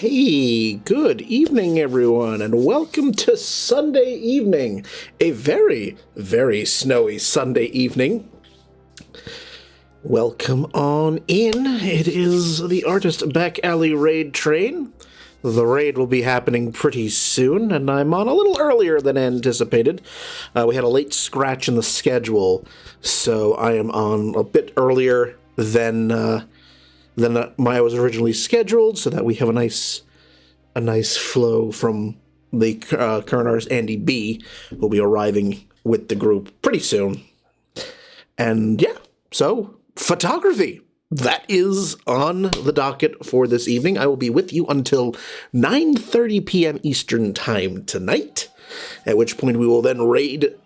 Hey, good evening, everyone, and welcome to Sunday evening. A very, very snowy Sunday evening. Welcome on in. It is the Artist Back Alley raid train. The raid will be happening pretty soon, and I'm on a little earlier than anticipated. We had a late scratch in the schedule, so I am on a bit earlier than I was originally scheduled, so that we have a nice flow from the current artist Andy B, who will be arriving with the group pretty soon. And yeah, so photography. That is on the docket for this evening. I will be with you until 9:30 p.m. Eastern Time tonight, at which point we will then raid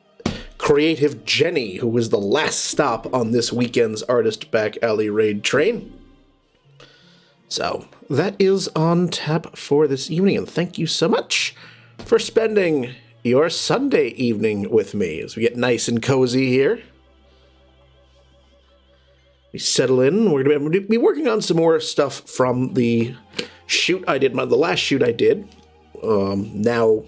Creative Jenny, who was the last stop on this weekend's Artist Back Alley raid train. So, that is on tap for this evening, and thank you so much for spending your Sunday evening with me as we get nice and cozy here. We settle in. We're going to be working on some more stuff from the shoot I did, the last shoot I did, now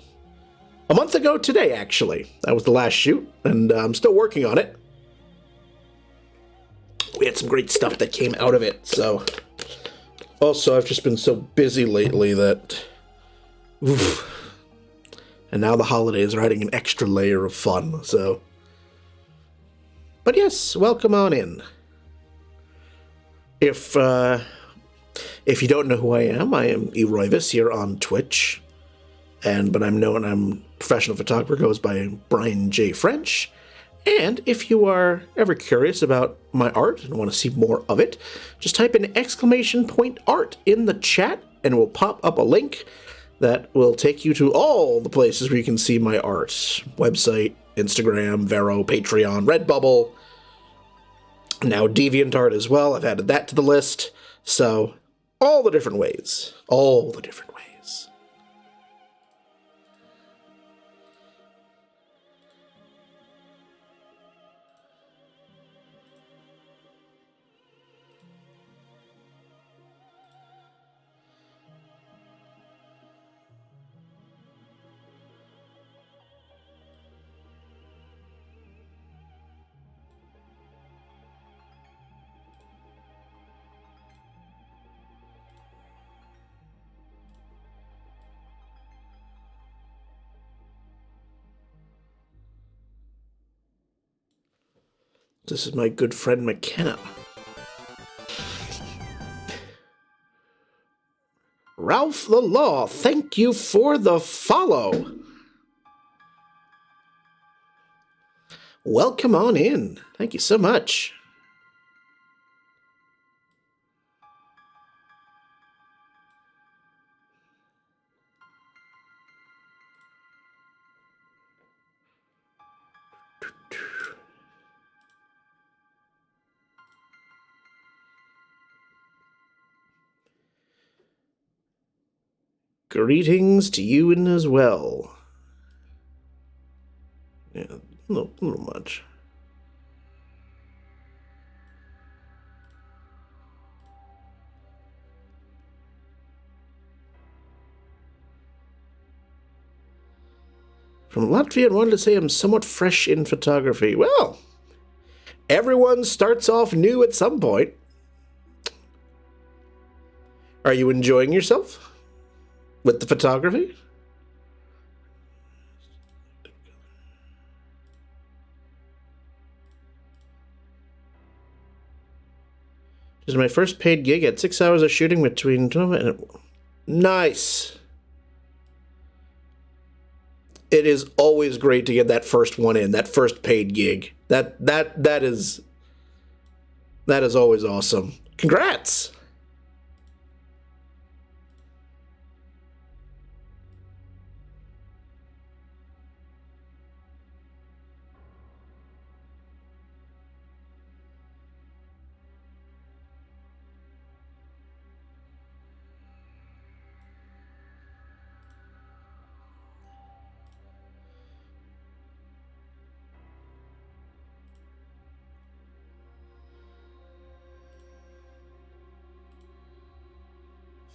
a month ago today, actually. That was the last shoot, and I'm still working on it. We had some great stuff that came out of it, so... Also, I've just been so busy lately that... Oof. And now the holidays are adding an extra layer of fun, so... But yes, welcome on in. If you don't know who I am Eroyvis here on Twitch. But I'm known, I'm a professional photographer, goes by Brian J. French. And if you are ever curious about my art and want to see more of it, just type in !art in the chat and it will pop up a link that will take you to all the places where you can see my art. Website, Instagram, Vero, Patreon, Redbubble, now DeviantArt as well. I've added that to the list. So, all the different ways. All the different ways. This is my good friend McKenna. Ralph the Law, thank you for the follow. Welcome on in. Thank you so much. Greetings to you and as well. Yeah, a little much. From Latvia, I wanted to say I'm somewhat fresh in photography. Well, everyone starts off new at some point. Are you enjoying yourself with the photography? This is my first paid gig at 6 hours of shooting between... Nice. It is always great to get that first one in, that first paid gig. That is always awesome. Congrats.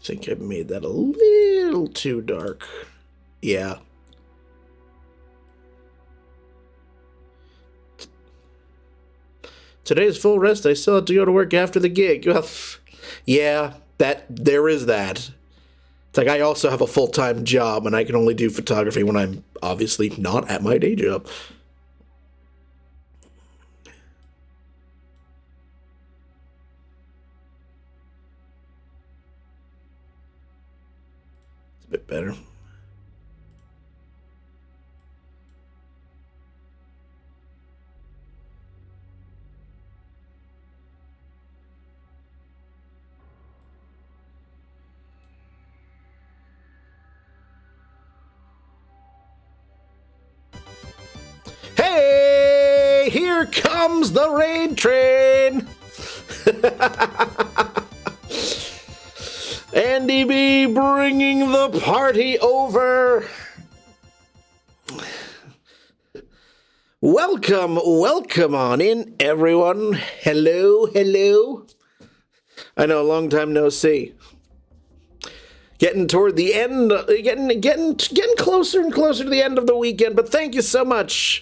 think I made that a little too dark. Yeah. Today's full rest. I still have to go to work after the gig. Well, yeah, there is that. It's like I also have a full-time job, and I can only do photography when I'm obviously not at my day job. It's a bit better. Hey, here comes the raid train. Andy B bringing the party over. Welcome on in, everyone. Hello. I know, long time no see. Getting toward the end, getting closer and closer to the end of the weekend, but thank you so much.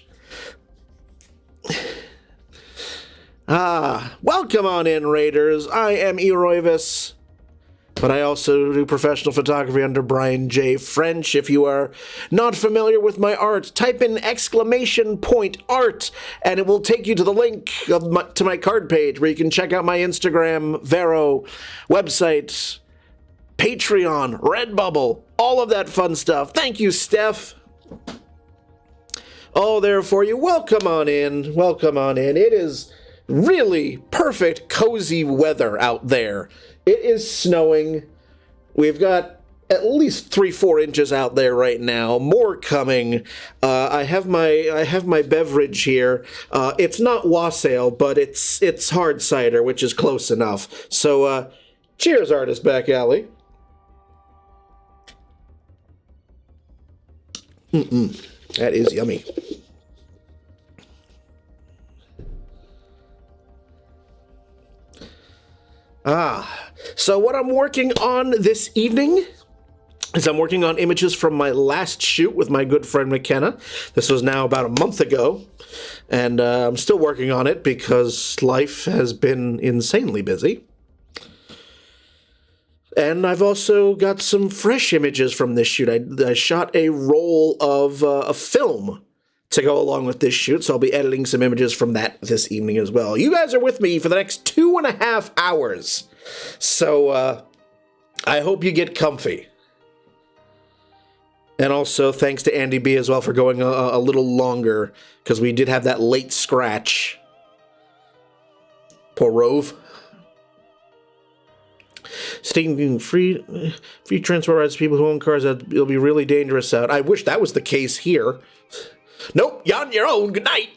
Welcome on in, Raiders. I am Eroivis, but I also do professional photography under Brian J. French. If you are not familiar with my art, type in !art, and it will take you to the link to my card page, where you can check out my Instagram, Vero, website, Patreon, Redbubble, all of that fun stuff. Thank you, Steph. All there for you. Welcome on in. It is really perfect, cozy weather out there. It is snowing. We've got at least 3-4 inches out there right now. More coming. I have my beverage here. It's not wassail, but it's hard cider, which is close enough. So, cheers, Artist Back Alley. That is yummy. So what I'm working on this evening is I'm working on images from my last shoot with my good friend McKenna. This was now about a month ago, and I'm still working on it because life has been insanely busy. And I've also got some fresh images from this shoot. I shot a roll of a film to go along with this shoot, so I'll be editing some images from that this evening as well. You guys are with me for the next 2.5 hours, so I hope you get comfy. And also, thanks to Andy B as well for going a little longer, because we did have that late scratch. Poor Rove. Stating free transport rights to people who own cars, it'll be really dangerous out. I wish that was the case here. Nope, you're on your own. Good night.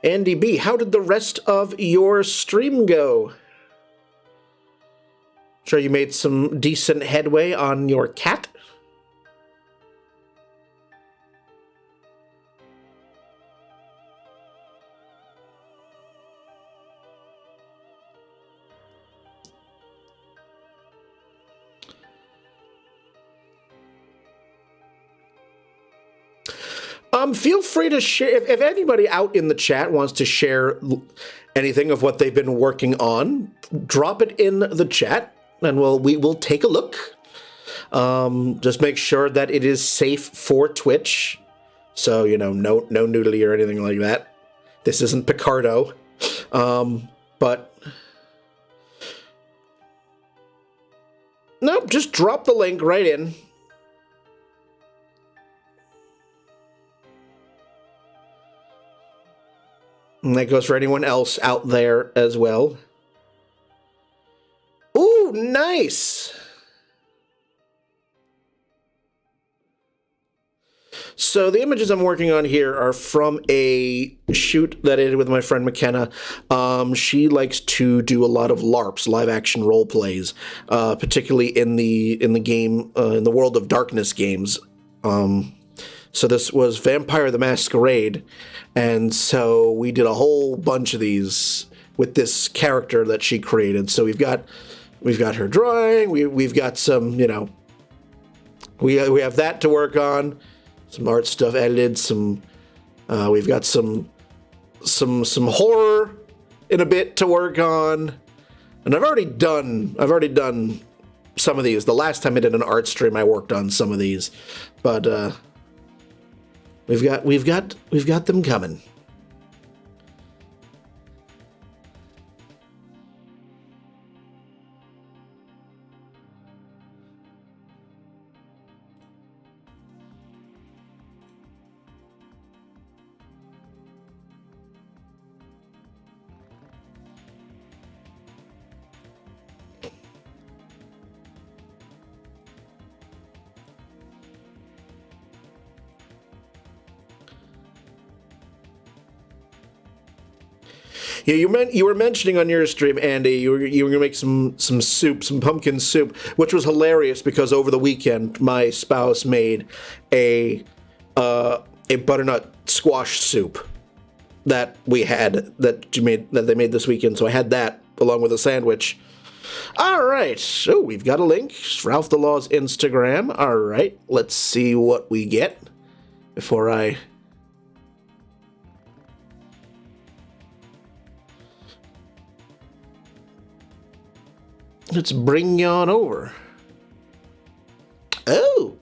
Andy B, how did the rest of your stream go? Sure you made some decent headway on your cat? Feel free to share, if anybody out in the chat wants to share anything of what they've been working on, drop it in the chat, and we will take a look. Just make sure that it is safe for Twitch. So, you know, no nudity or anything like that. This isn't Picardo. But no, just drop the link right in. And that goes for anyone else out there as well. Ooh, nice! So the images I'm working on here are from a shoot that I did with my friend McKenna. She likes to do a lot of LARPs, live action role plays, particularly in the game in the World of Darkness games. So this was Vampire the Masquerade, and so we did a whole bunch of these with this character that she created. So we've got her drawing. We've got some, we have that to work on. Some art stuff edited. We've got some horror in a bit to work on, and I've already done some of these. The last time I did an art stream, I worked on some of these, but we've got them coming. Yeah, you were mentioning on your stream, Andy, you were gonna make some soup, some pumpkin soup, which was hilarious because over the weekend my spouse made a butternut squash soup that they made this weekend. So I had that along with a sandwich. All right, so we've got a link, Ralph the Law's Instagram. All right, let's see what we get before I. Let's bring you on over. Oh,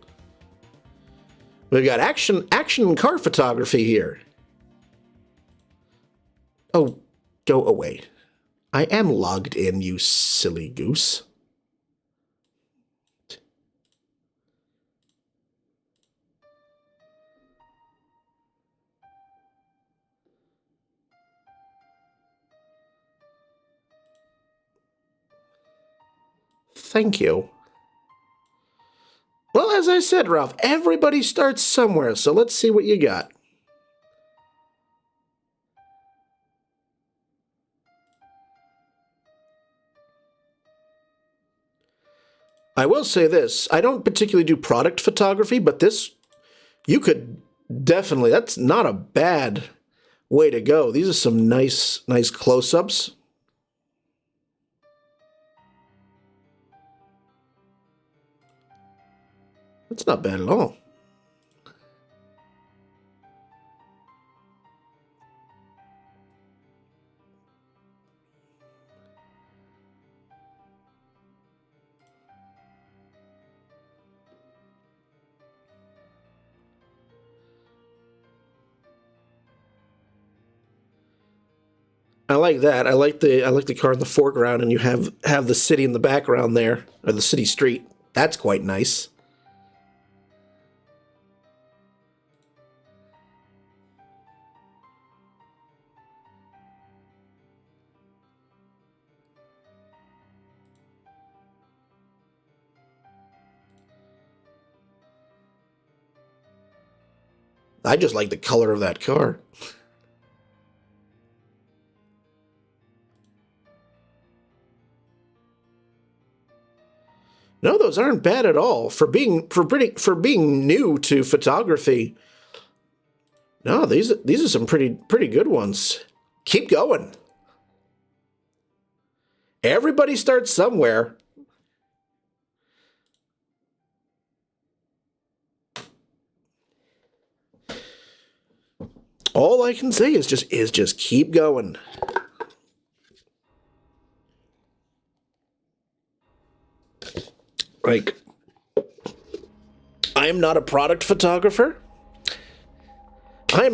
we've got action car photography here. Oh, go away. I am logged in, you silly goose. Thank you. Well, as I said, Ralph, everybody starts somewhere, so let's see what you got. I will say this, I don't particularly do product photography, but this, you could definitely, that's not a bad way to go. These are some nice close-ups. That's not bad at all. I like that. I like the car in the foreground, and you have the city in the background there, or the city street. That's quite nice. I just like the color of that car. No, those aren't bad at all for being new to photography. No, these are some pretty good ones. Keep going. Everybody starts somewhere. All I can say is just keep going. Like, I am not a product photographer. I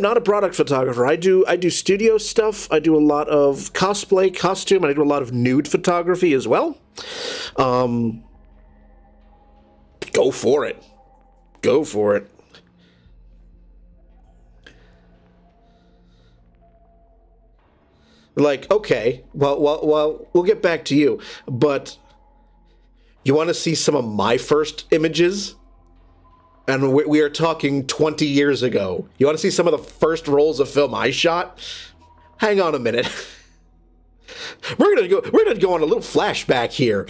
do studio stuff. I do a lot of cosplay, costume, and I do a lot of nude photography as well. Go for it. Go for it. Like, okay, well, we'll get back to you, but you want to see some of my first images? And we are talking 20 years ago. You want to see some of the first rolls of film I shot? Hang on a minute. We're gonna go on a little flashback here.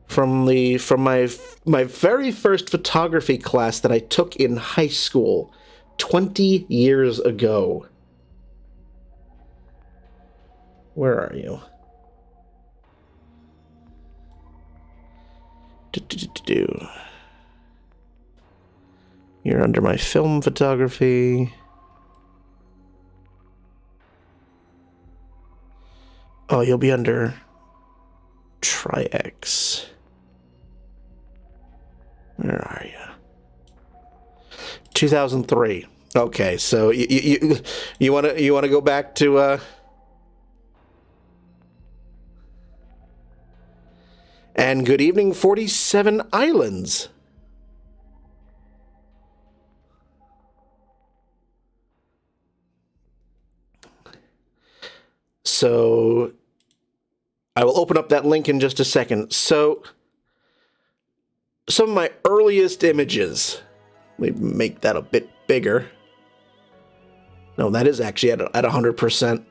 From my very first photography class that I took in high school 20 years ago. Where are you? You're under my film photography. Oh, you'll be under Tri-X. Where are you? 2003. Okay, so you want to go back to and good evening, 47 Islands. So I will open up that link in just a second. So some of my earliest images, let me make that a bit bigger. No, that is actually at 100%.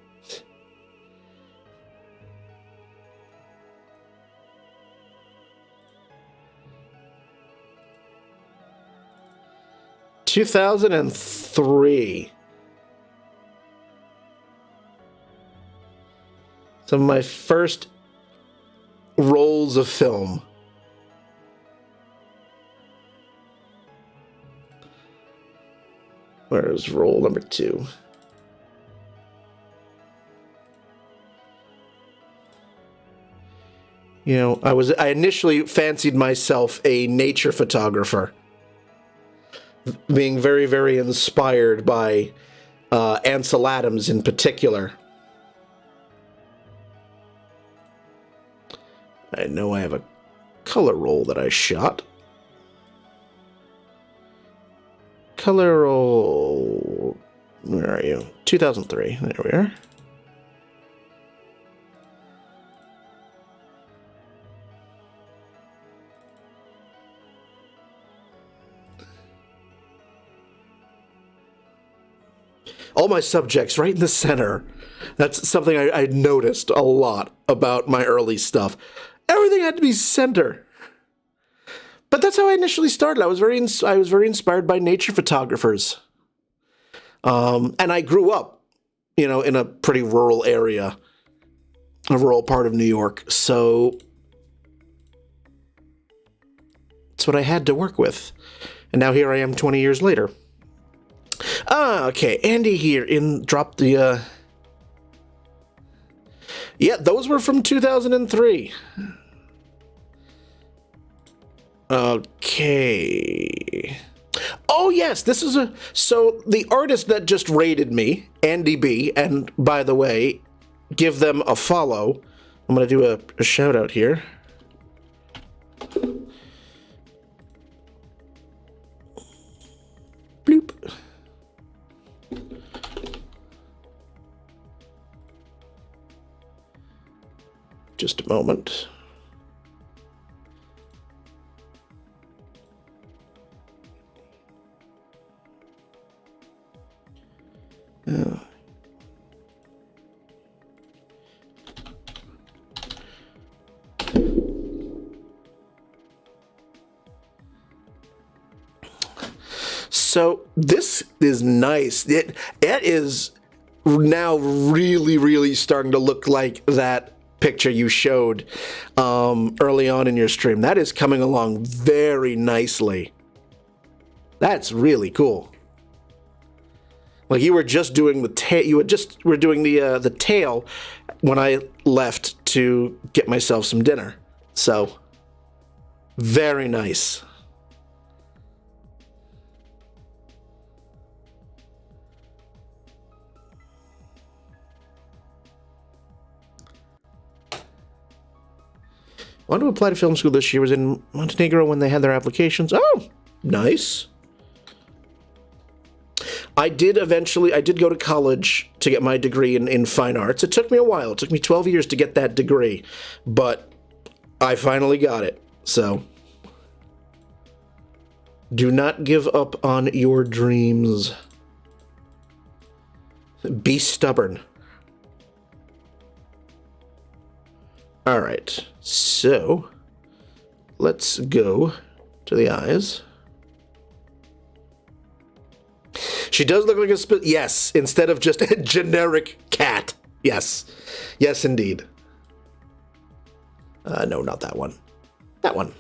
(2003). Some of my first rolls of film. Where's roll number 2? You know, I initially fancied myself a nature photographer, being very, very inspired by Ansel Adams in particular. I know I have a color roll that I shot. Color roll. Where are you? 2003. There we are. All my subjects right in the center. That's something I noticed a lot about my early stuff. Everything had to be center. But that's how I initially started. I was very inspired by nature photographers. And I grew up, you know, in a pretty rural area, a rural part of New York. So it's what I had to work with. And now here I am 20 years later. Okay, Andy here dropped the yeah, those were from 2003. Okay. Oh yes, this is so the artist that just raided me, Andy B, and by the way, give them a follow. I'm gonna do a shout out here. Bloop. Just a moment. So this is nice. It is now really, really starting to look like that picture you showed early on in your stream. That is coming along very nicely. That's really cool. Like you were just doing the tail. You were doing the tail when I left to get myself some dinner. So very nice. I wanted to apply to film school this year. Was in Montenegro when they had their applications. Oh, nice. I did go to college to get my degree in fine arts. It took me a while. It took me 12 years to get that degree, but I finally got it. So do not give up on your dreams. Be stubborn. All right, so let's go to the eyes. She does look like a yes, instead of just a generic cat. Yes. Yes, indeed. No, not that one. That one.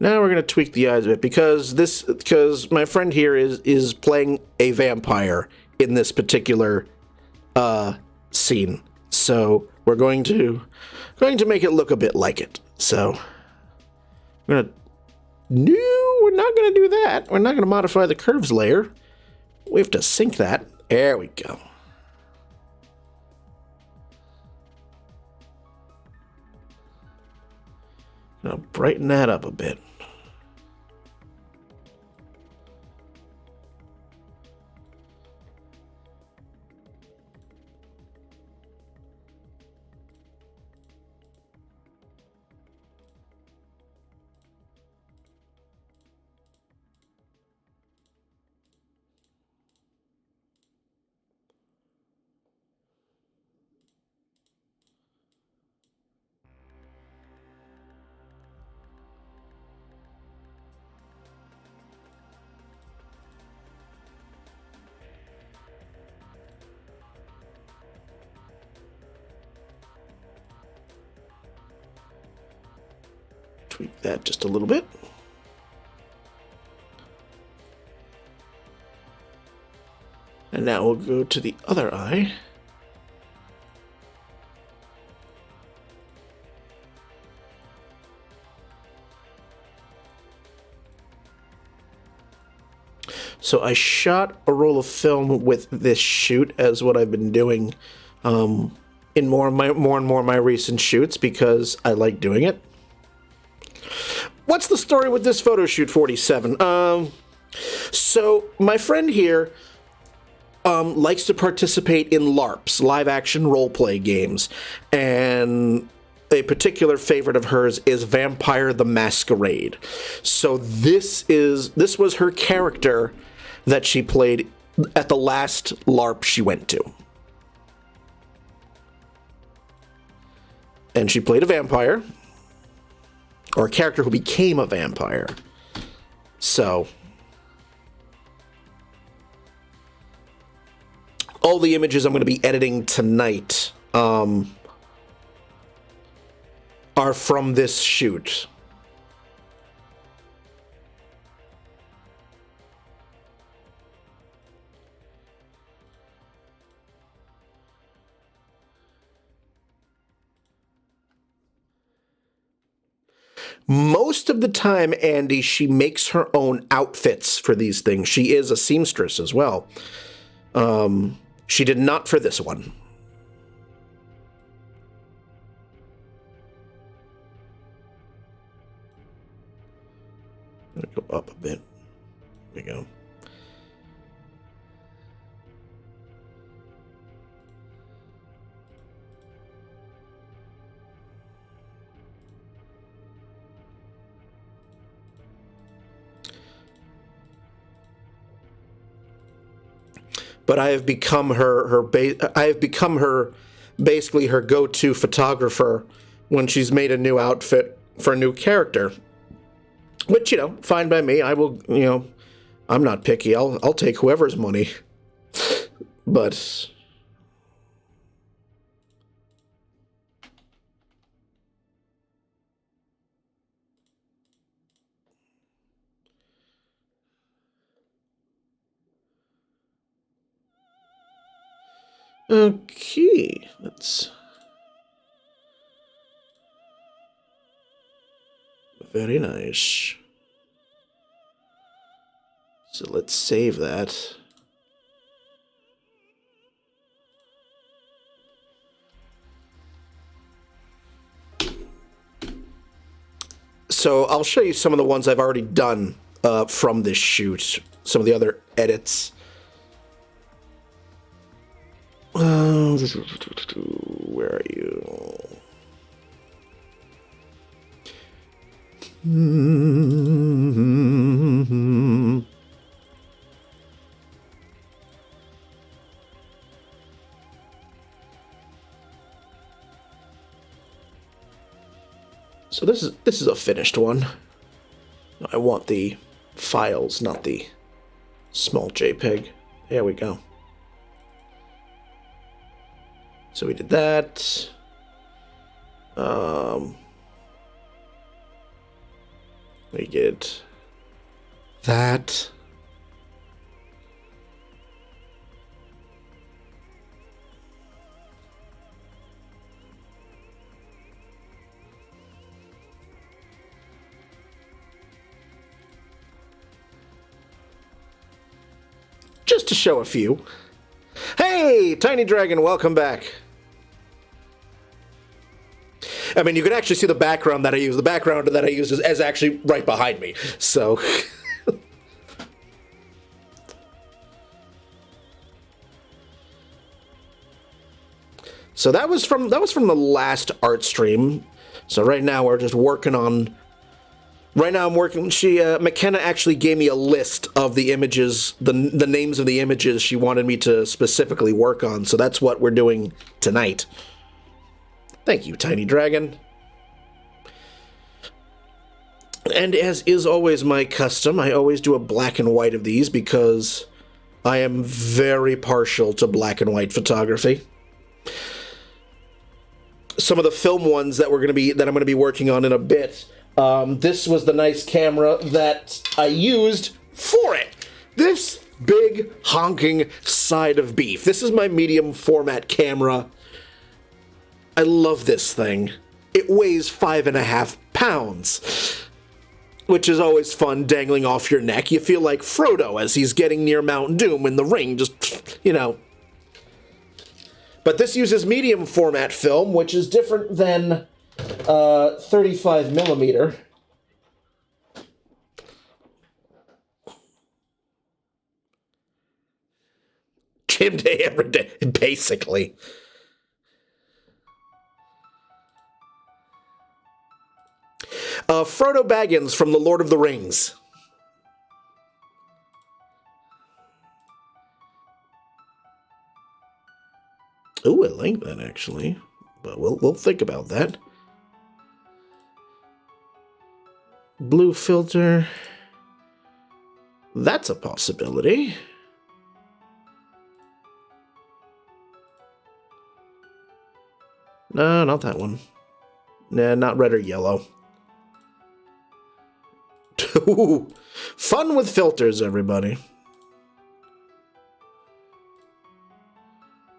Now we're gonna tweak the eyes a bit because my friend here is playing a vampire in this particular scene. So we're going to make it look a bit like it. So we're not gonna do that. We're not gonna modify the curves layer. We have to sync that. There we go. Now brighten that up a bit. Tweak that just a little bit. And now we'll go to the other eye. So I shot a roll of film with this shoot as what I've been doing in more and more of my recent shoots because I like doing it. What's the story with this photo shoot, 47? So my friend here likes to participate in LARPs, live action role-play games, and a particular favorite of hers is Vampire the Masquerade. So this was her character that she played at the last LARP she went to. And she played a vampire, or a character who became a vampire. So all the images I'm going to be editing tonight are from this shoot. Most of the time, Andy, she makes her own outfits for these things. She is a seamstress as well. She did not for this one. I'm gonna go up a bit. There we go. But I have become basically her go-to photographer when she's made a new outfit for a new character. Which, fine by me. I will, I'm not picky. I'll take whoever's money. But Okay, that's very nice. So let's save that. So I'll show you some of the ones I've already done from this shoot. Some of the other edits. Where are you? So this is a finished one. I want the files, not the small JPEG. There we go. So we did that. We get that. Just to show a few. Hey, Tiny Dragon, welcome back. I mean, you can actually see the background that I use. The background that I use is actually right behind me. So, so that was from the last art stream. So right now we're just working on. Right now I'm working. McKenna actually gave me a list of the images, the names of the images she wanted me to specifically work on. So that's what we're doing tonight. Thank you, Tiny Dragon. And as is always my custom, I always do a black and white of these because I am very partial to black and white photography. Some of the film ones that I'm going to be working on in a bit. This was the nice camera that I used for it. This big honking side of beef. This is my medium format camera. I love this thing. It weighs 5.5 pounds, which is always fun dangling off your neck. You feel like Frodo as he's getting near Mount Doom in the ring, just, you know. But this uses medium format film, which is different than 35 millimeter. Gym day every day, basically. Frodo Baggins from The Lord of the Rings. Ooh, I like that actually, but we'll think about that. Blue filter. That's a possibility. No, not that one. Nah, not red or yellow. Ooh, fun with filters, everybody.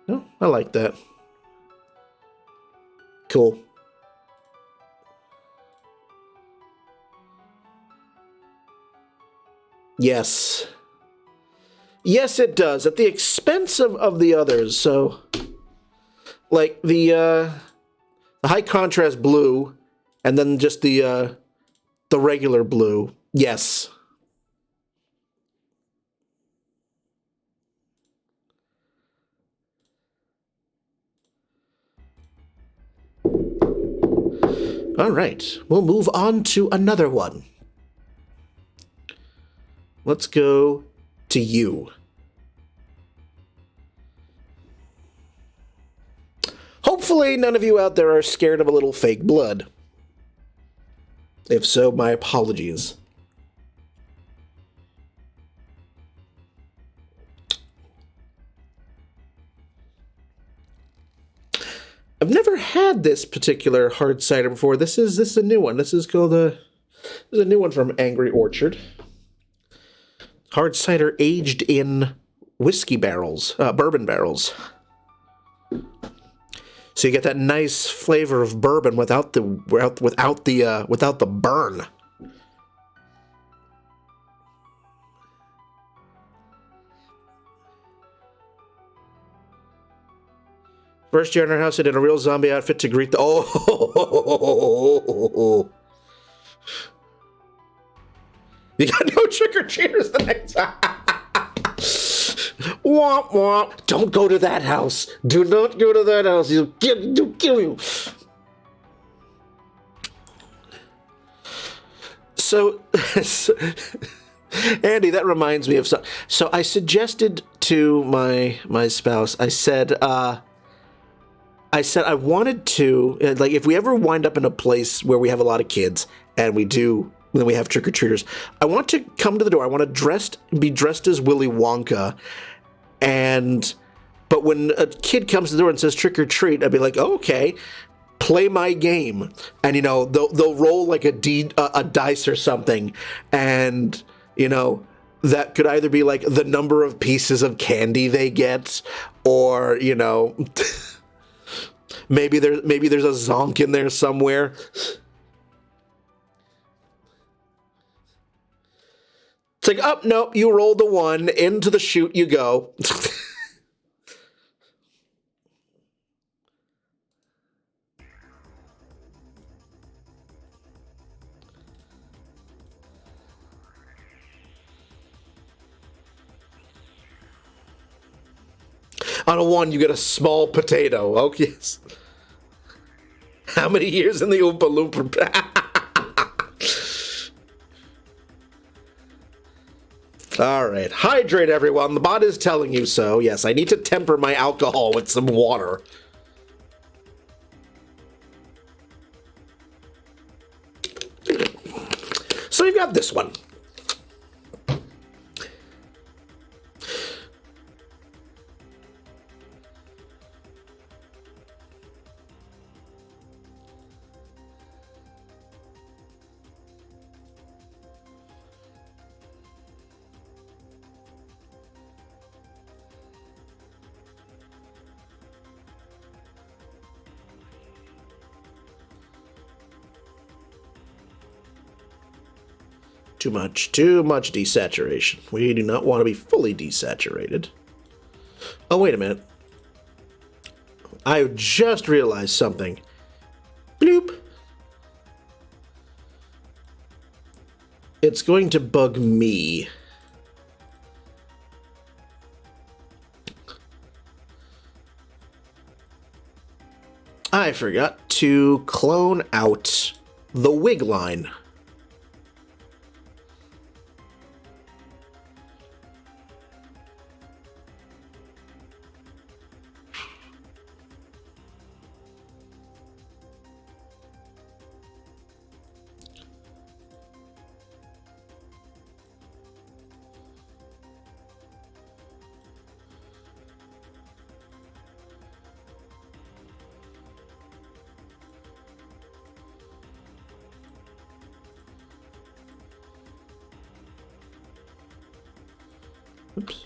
No, I like that. Cool. Yes. Yes, it does. At the expense of the others. So, like the high contrast blue, and then just the regular blue. Yes. All right. We'll move on to another one. Let's go to you. Hopefully none of you out there are scared of a little fake blood. If so, my apologies. I've never had this particular hard cider before. This is a new one. This is called this is a new one from Angry Orchard. Hard cider aged in whiskey barrels, bourbon barrels. So you get that nice flavor of bourbon without the burn. First year in our house, I did a real zombie outfit to greet the. Oh, you got no trick or treaters the next time. Womp womp! Don't go to that house. Do not go to that house. He'll kill you. So, Andy, that reminds me of something. So I suggested to my spouse. I said I wanted to, like, if we ever wind up in a place where we have a lot of kids and we have trick-or-treaters, I want to come to the door. I want to be dressed as Willy Wonka, but when a kid comes to the door and says trick or treat, I'd be like, oh, okay, play my game, and they'll roll like a dice or something, and that could either be like the number of pieces of candy they get, or maybe there's a zonk in there somewhere. It's like, oh, nope, you rolled the one, into the chute you go. On a 1, you get a small potato. Oh, yes. How many years in the Oompa Loompa? All right. Hydrate, everyone. The bot is telling you so. Yes, I need to temper my alcohol with some water. So you've got this one. Too much desaturation. We do not want to be fully desaturated. Oh, wait a minute. I just realized something. Bloop. It's going to bug me. I forgot to clone out the wig line. Oops.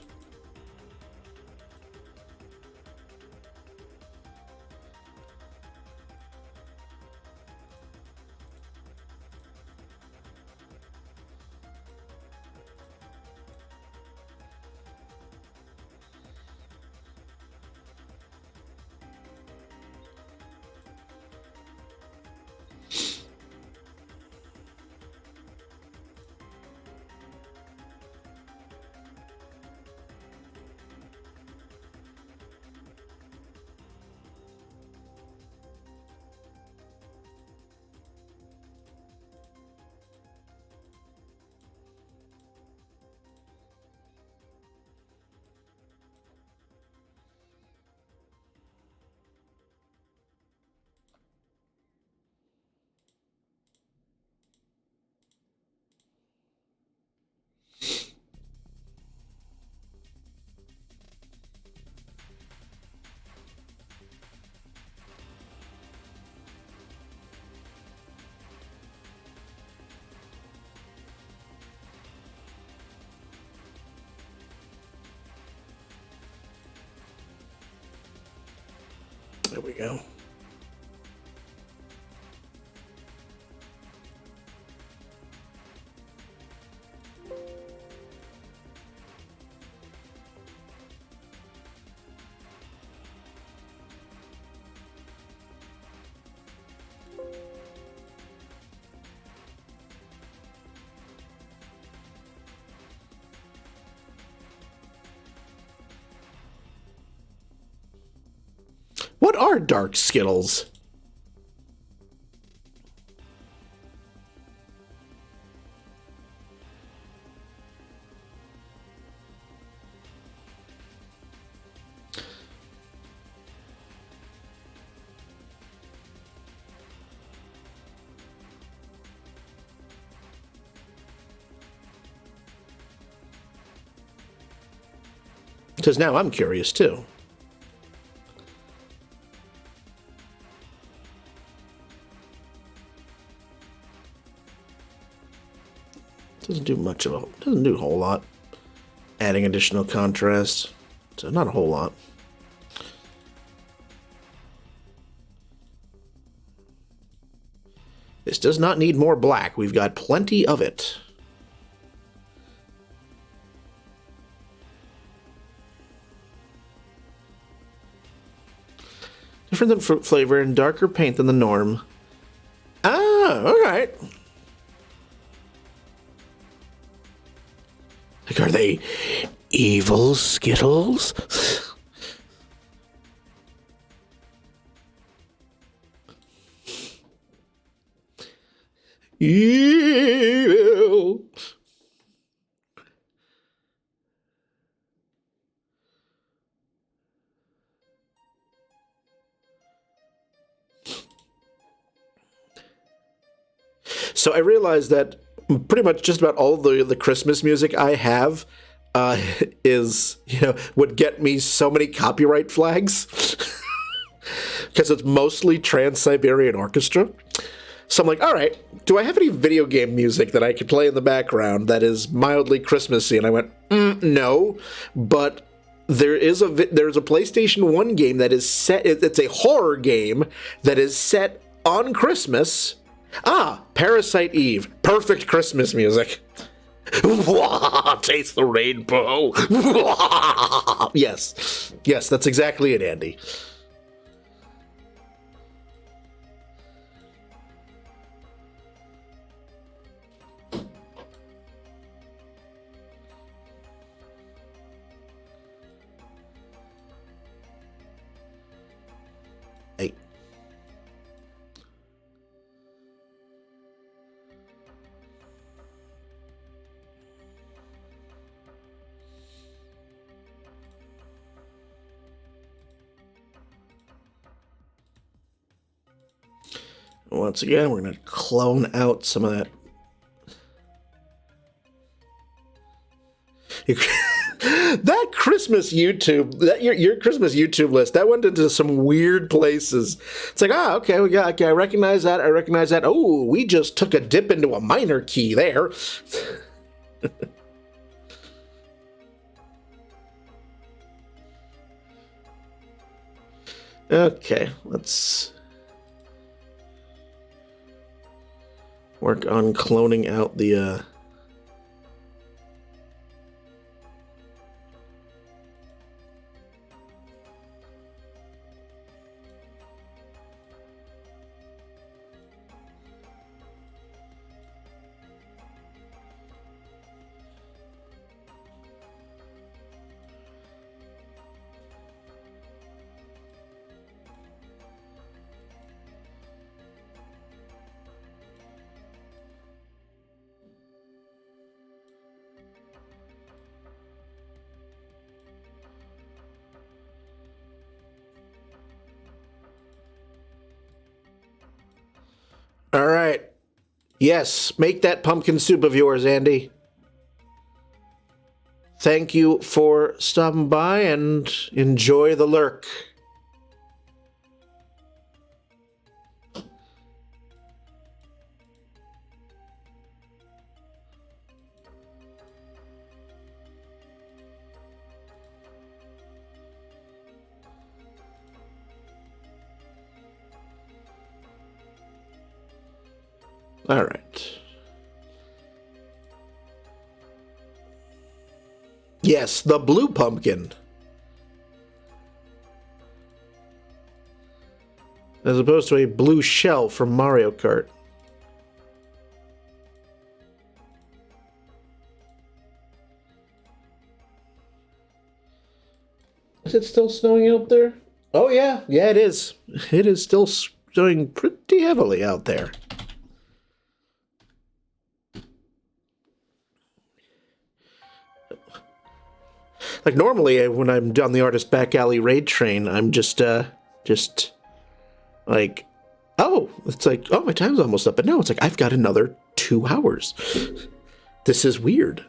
There we go. are dark Skittles? Because now I'm curious too. Doesn't do much of a, doesn't do a whole lot. Adding additional contrast, so not a whole lot. This does not need more black. We've got plenty of it. Different than fruit flavor and darker paint than the norm. Ah, alright. Like, are they evil Skittles? Evil. So I realized that pretty much just about all the Christmas music I have is, would get me so many copyright flags because it's mostly Trans-Siberian Orchestra. So I'm like, all right, do I have any video game music that I could play in the background that is mildly Christmassy? And I went, no, but there's a PlayStation 1 game that is set, it's a horror game that is set on Christmas. Ah, Parasite Eve. Perfect Christmas music. Taste the rainbow. Yes. Yes, that's exactly it, Andy. Hey. Once again, we're going to clone out some of that. That Christmas YouTube, your Christmas YouTube list, that went into some weird places. It's like, okay, I recognize that. I recognize that. Oh, we just took a dip into a minor key there. Okay, let's work on cloning out the All right. Yes, make that pumpkin soup of yours, Andy. Thank you for stopping by and enjoy the lurk. All right. Yes, the blue pumpkin. As opposed to a blue shell from Mario Kart. Is it still snowing out there? Oh yeah, yeah, it is. It is still snowing pretty heavily out there. Like normally, when I'm on the artist back alley raid train, I'm just like, oh, it's like, oh, my time's almost up. But no, it's like I've got another 2 hours. This is weird.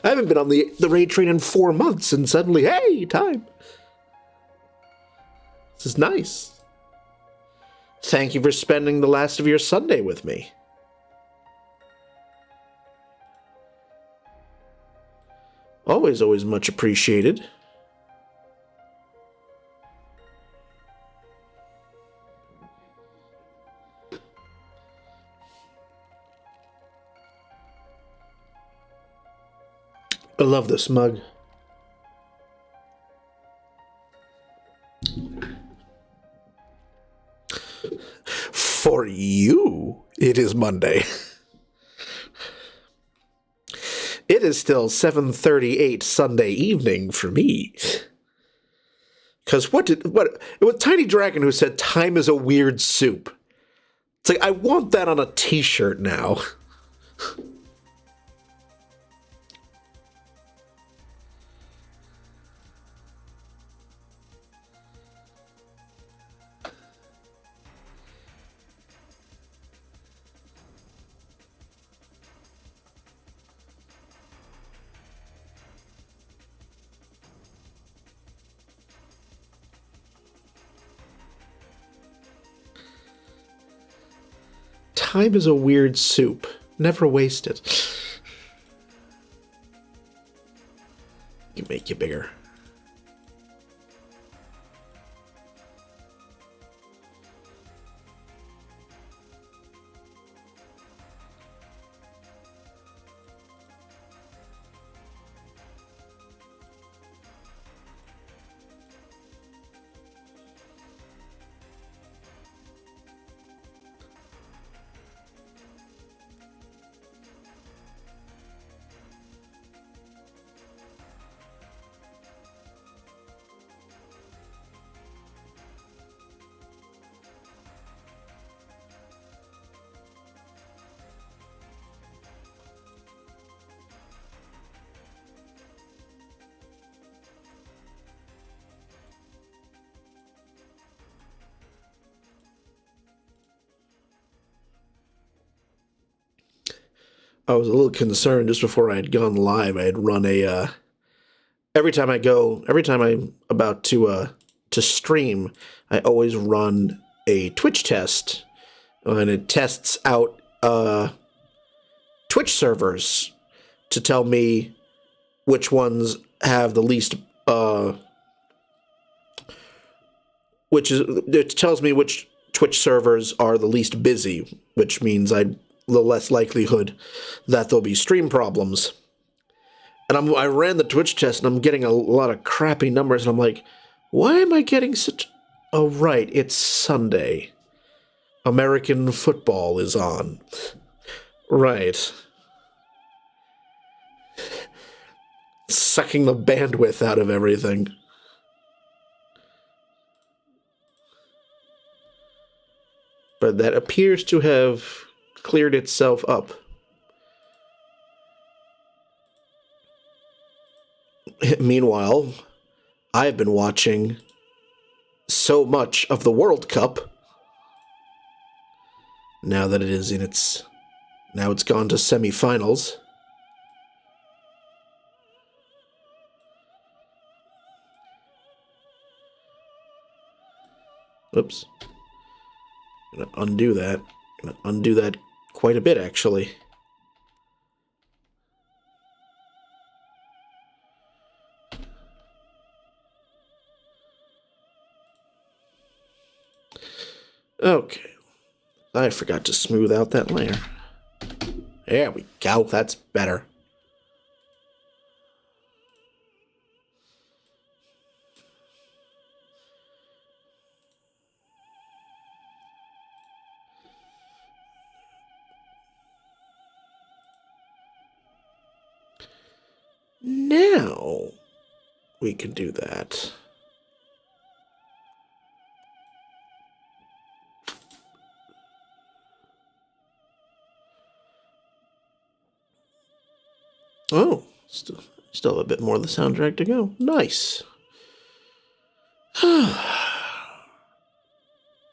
I haven't been on the raid train in 4 months, and suddenly, hey, time. This is nice. Thank you for spending the last of your Sunday with me. Always, always much appreciated. I love this mug. For you, it is Monday. It is still 7:38 Sunday evening for me. Because it was Tiny Dragon who said time is a weird soup. It's like, I want that on a t-shirt now. Time is a weird soup. Never waste it. You make you bigger. I was a little concerned just before I had gone live. I had run a every time I'm about to stream, I always run a Twitch test, and it tests out Twitch servers to tell me which ones have the least it tells me which Twitch servers are the least busy, which means the less likelihood that there'll be stream problems. And I ran the Twitch test, and I'm getting a lot of crappy numbers, and I'm like, why am I getting such... Oh, right, it's Sunday. American football is on. Right. Sucking the bandwidth out of everything. But that appears to have cleared itself up. Meanwhile, I've been watching so much of the World Cup. Now that it is in its... Now it's gone to semifinals. Oops. I'm gonna undo that. I'm gonna undo that quite a bit, actually. Okay. I forgot to smooth out that layer. There we go. That's better. Now we can do that. Oh, still have a bit more of the soundtrack to go. Nice.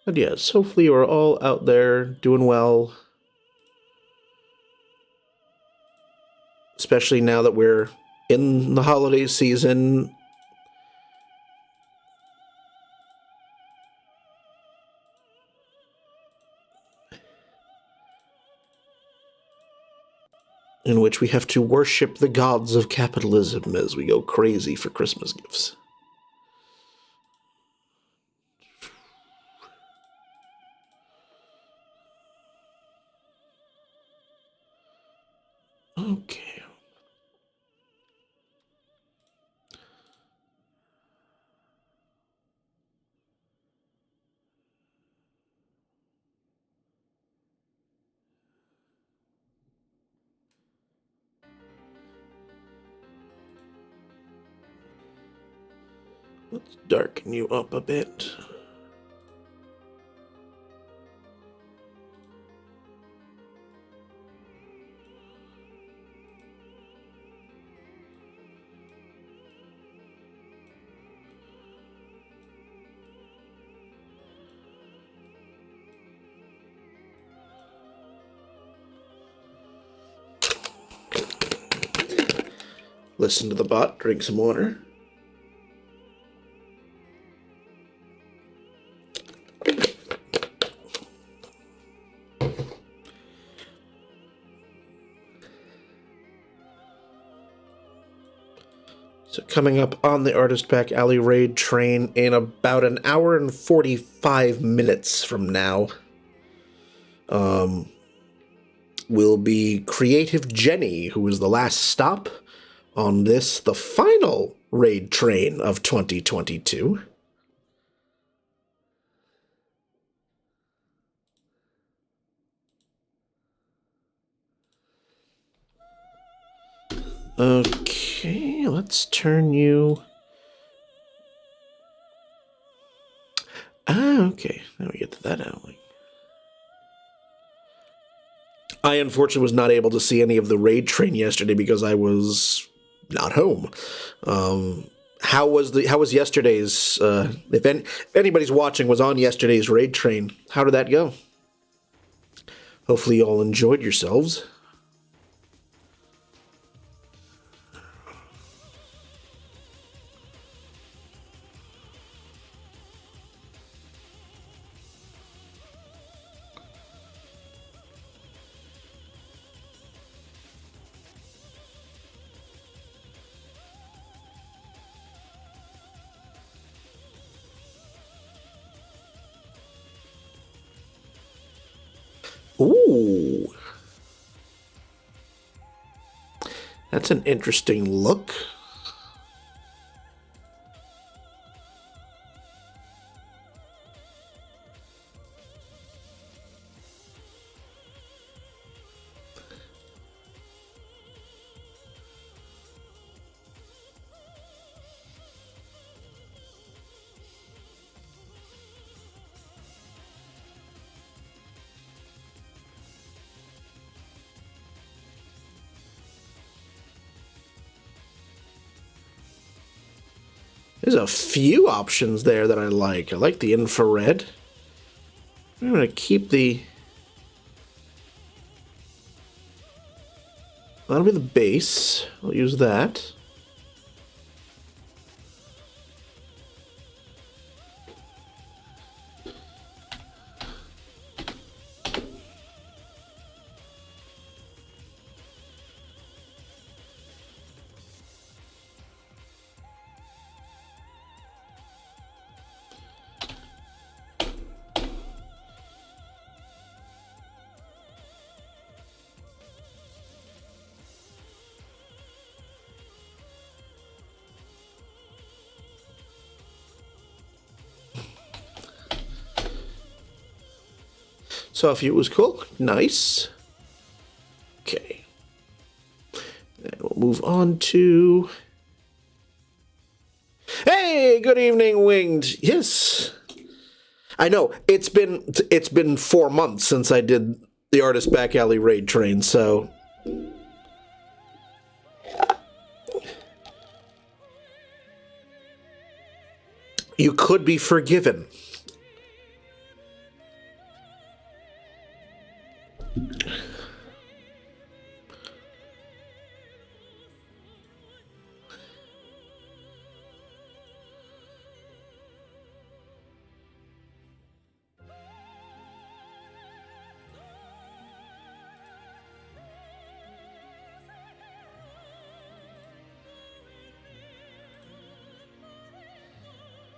But yes, hopefully you are all out there doing well. Especially now that we're in the holiday season. In which we have to worship the gods of capitalism as we go crazy for Christmas gifts. Okay. Let's darken you up a bit. Listen to the bot, drink some water. So coming up on the Artist Back Alley Raid train in about an hour and 45 minutes from now, will be Creative Jenny, who is the last stop on this, the final raid train of 2022. Okay, let's turn you... okay. Now we get to that alley. I unfortunately was not able to see any of the raid train yesterday because I was not home. How was yesterday's? If anybody's watching was on yesterday's raid train, how did that go? Hopefully you all enjoyed yourselves. Ooh. That's an interesting look. There's a few options there that I like. I like the infrared. I'm going to keep the... That'll be the base. I'll use that. Saw a few, it was cool. Nice. Okay. And we'll move on to... Hey, good evening, Winged. Yes. I know, it's been 4 months since I did the Artist Back Alley Raid Train, so... You could be forgiven.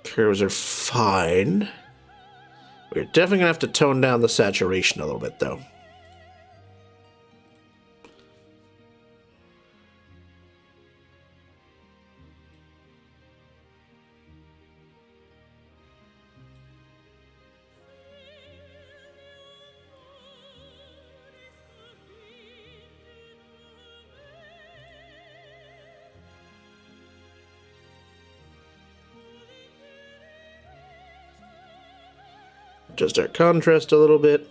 Curves are fine. We're definitely gonna have to tone down the saturation a little bit, though. Adjust our contrast a little bit.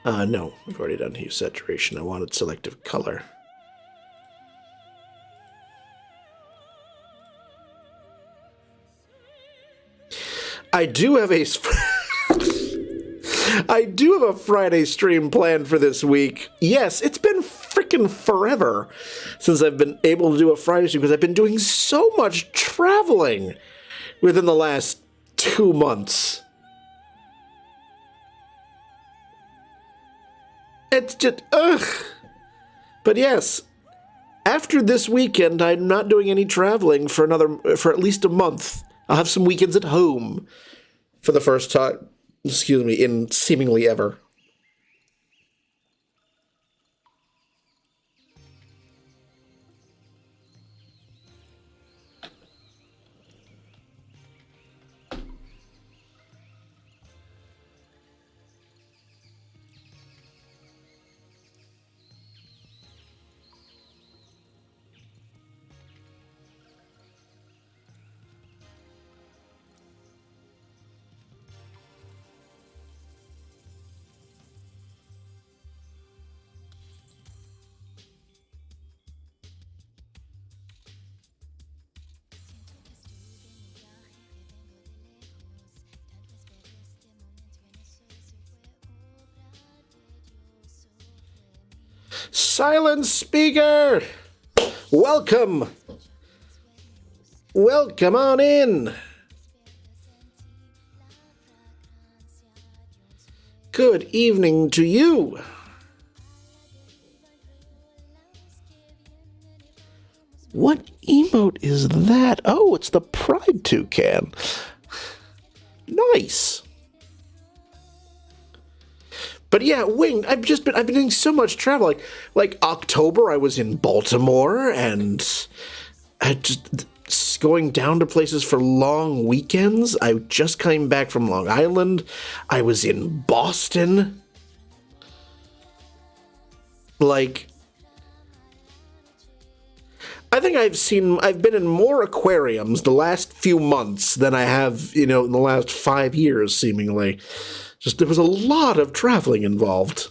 No, we've already done hue saturation. I wanted selective color. I do have a Friday stream planned for this week. Yes, it's been freaking forever since I've been able to do a Friday stream because I've been doing so much traveling within the last 2 months. It's just, ugh. But yes, after this weekend, I'm not doing any traveling for at least a month. I'll have some weekends at home for the first time, in seemingly ever. Silent speaker! Welcome! Welcome on in! Good evening to you! What emote is that? Oh, it's the Pride Toucan. Nice! But yeah, Wing, I've been doing so much travel. Like October, I was in Baltimore, and I just going down to places for long weekends. I just came back from Long Island. I was in Boston. Like, I think I've been in more aquariums the last few months than I have, in the last 5 years, seemingly. Just, there was a lot of traveling involved.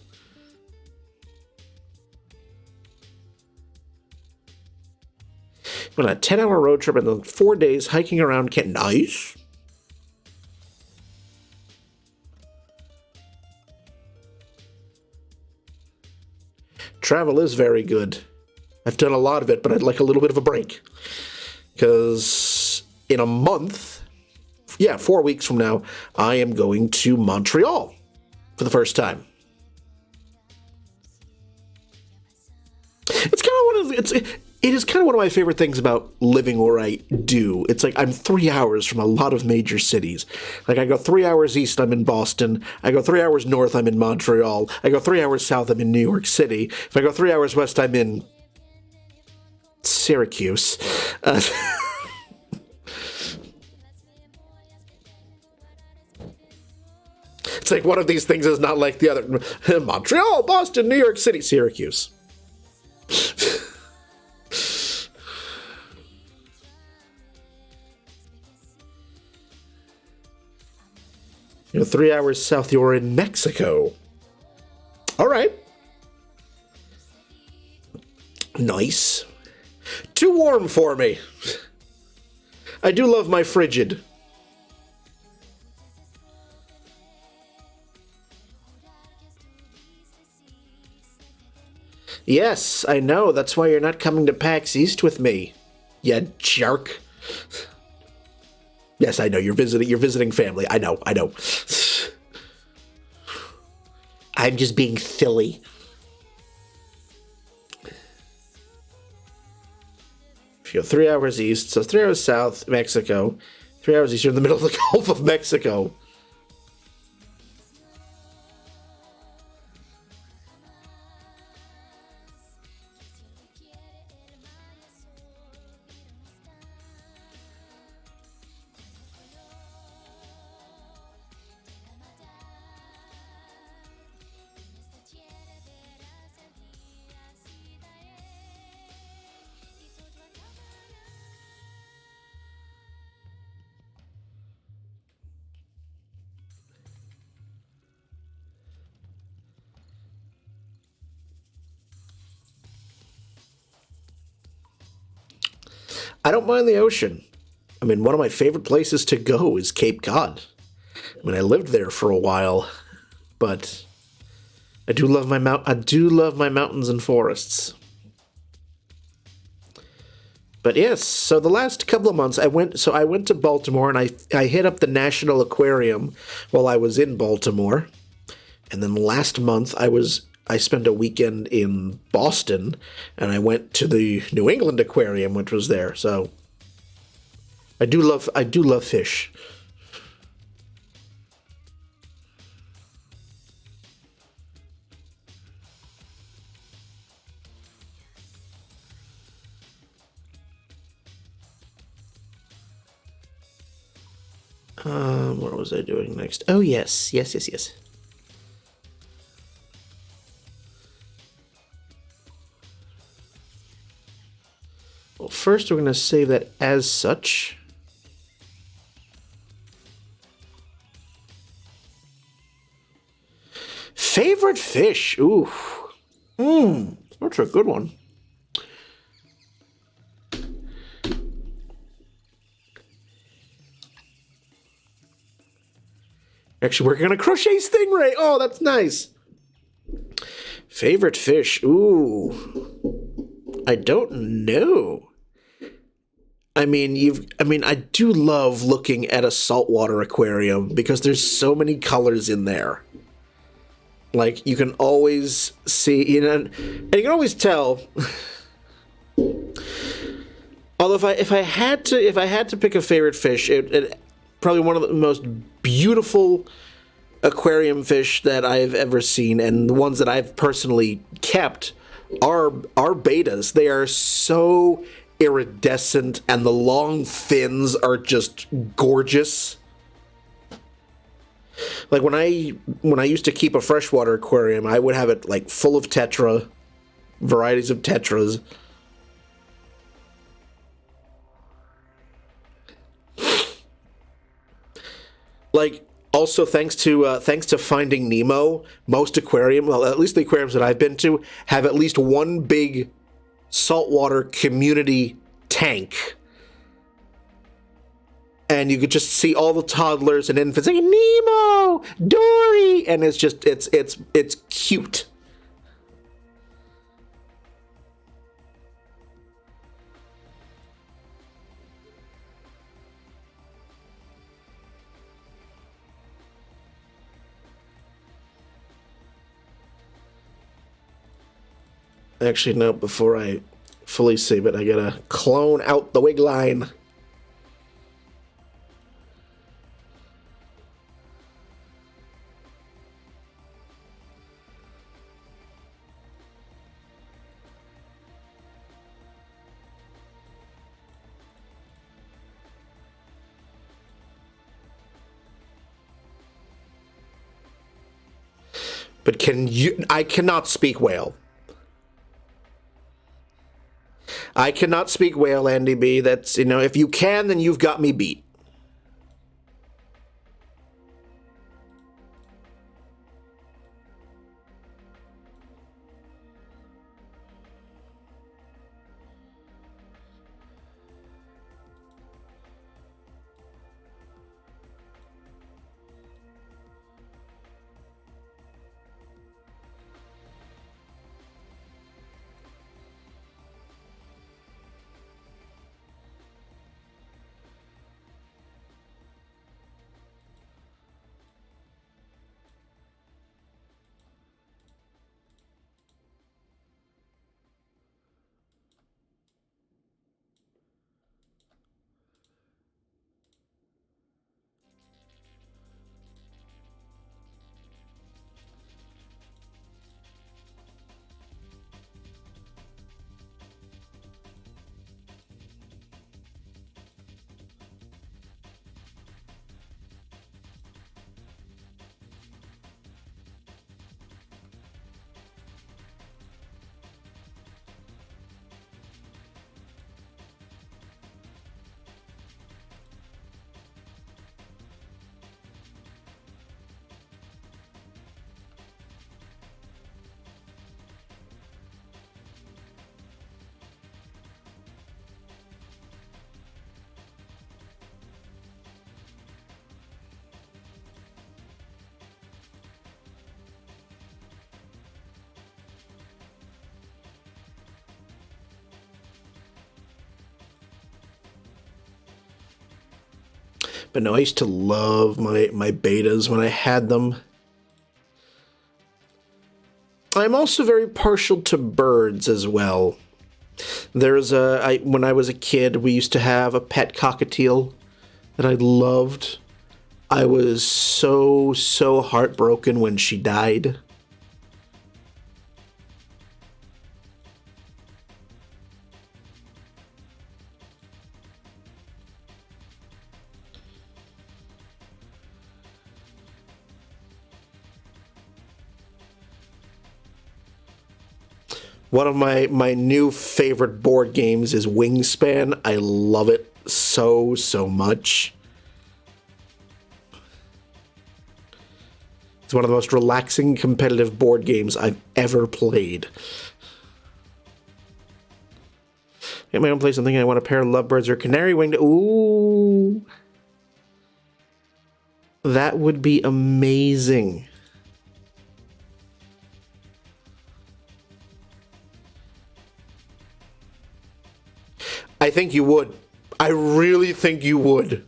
Went on a 10-hour road trip and then 4 days hiking around Kent. Nice. Travel is very good. I've done a lot of it, but I'd like a little bit of a break. Because in a month... 4 weeks from now, I am going to Montreal for the first time. It is kind of one of my favorite things about living where I do. It's like I'm 3 hours from a lot of major cities. Like I go 3 hours east, I'm in Boston. I go 3 hours north, I'm in Montreal. I go 3 hours south, I'm in New York City. If I go 3 hours west, I'm in Syracuse. It's like one of these things is not like the other. Montreal, Boston, New York City, Syracuse. 3 hours south, you're in Mexico. All right. Nice. Too warm for me. I do love my frigid. Yes, I know. That's why you're not coming to PAX East with me. You jerk. Yes, I know. You're visiting family. I know. I'm just being silly. If you go 3 hours east, so 3 hours south, Mexico. 3 hours east, you're in the middle of the Gulf of Mexico. I don't mind the ocean. I mean, one of my favorite places to go is Cape Cod. I mean, I lived there for a while, but I do love my mountains and forests. But yes, so the last couple of months I went to Baltimore and I hit up the National Aquarium while I was in Baltimore. And then last month I spent a weekend in Boston and I went to the New England Aquarium, which was there. So I do love fish. What was I doing next? Oh yes. Well, first we're going to save that as such. Favorite fish? Ooh. That's a good one. Actually, working on a crochet stingray. Oh, that's nice. Favorite fish? Ooh. I don't know. I do love looking at a saltwater aquarium because there's so many colors in there. Like, you can always see, and you can always tell. Although if I had to pick a favorite fish, it probably one of the most beautiful aquarium fish that I've ever seen, and the ones that I've personally kept are betas. They are so iridescent, and the long fins are just gorgeous. Like when I used to keep a freshwater aquarium, I would have it like full of tetra, varieties of tetras. Like, also thanks to Finding Nemo, most well, at least the aquariums that I've been to, have at least one big saltwater community tank, and you could just see all the toddlers and infants saying Nemo, Dory, and it's cute. Actually, no, before I fully save it, I gotta clone out the wig line. But I cannot speak whale. I cannot speak whale, Andy B. That's, if you can, then you've got me beat. But no, I used to love my betas when I had them. I'm also very partial to birds as well. When I was a kid, we used to have a pet cockatiel that I loved. I was so heartbroken when she died. One of my new favorite board games is Wingspan. I love it so much. It's one of the most relaxing competitive board games I've ever played. Get my own place. I'm thinking I want a pair of lovebirds or canary winged. Ooh. That would be amazing. I think you would. I really think you would.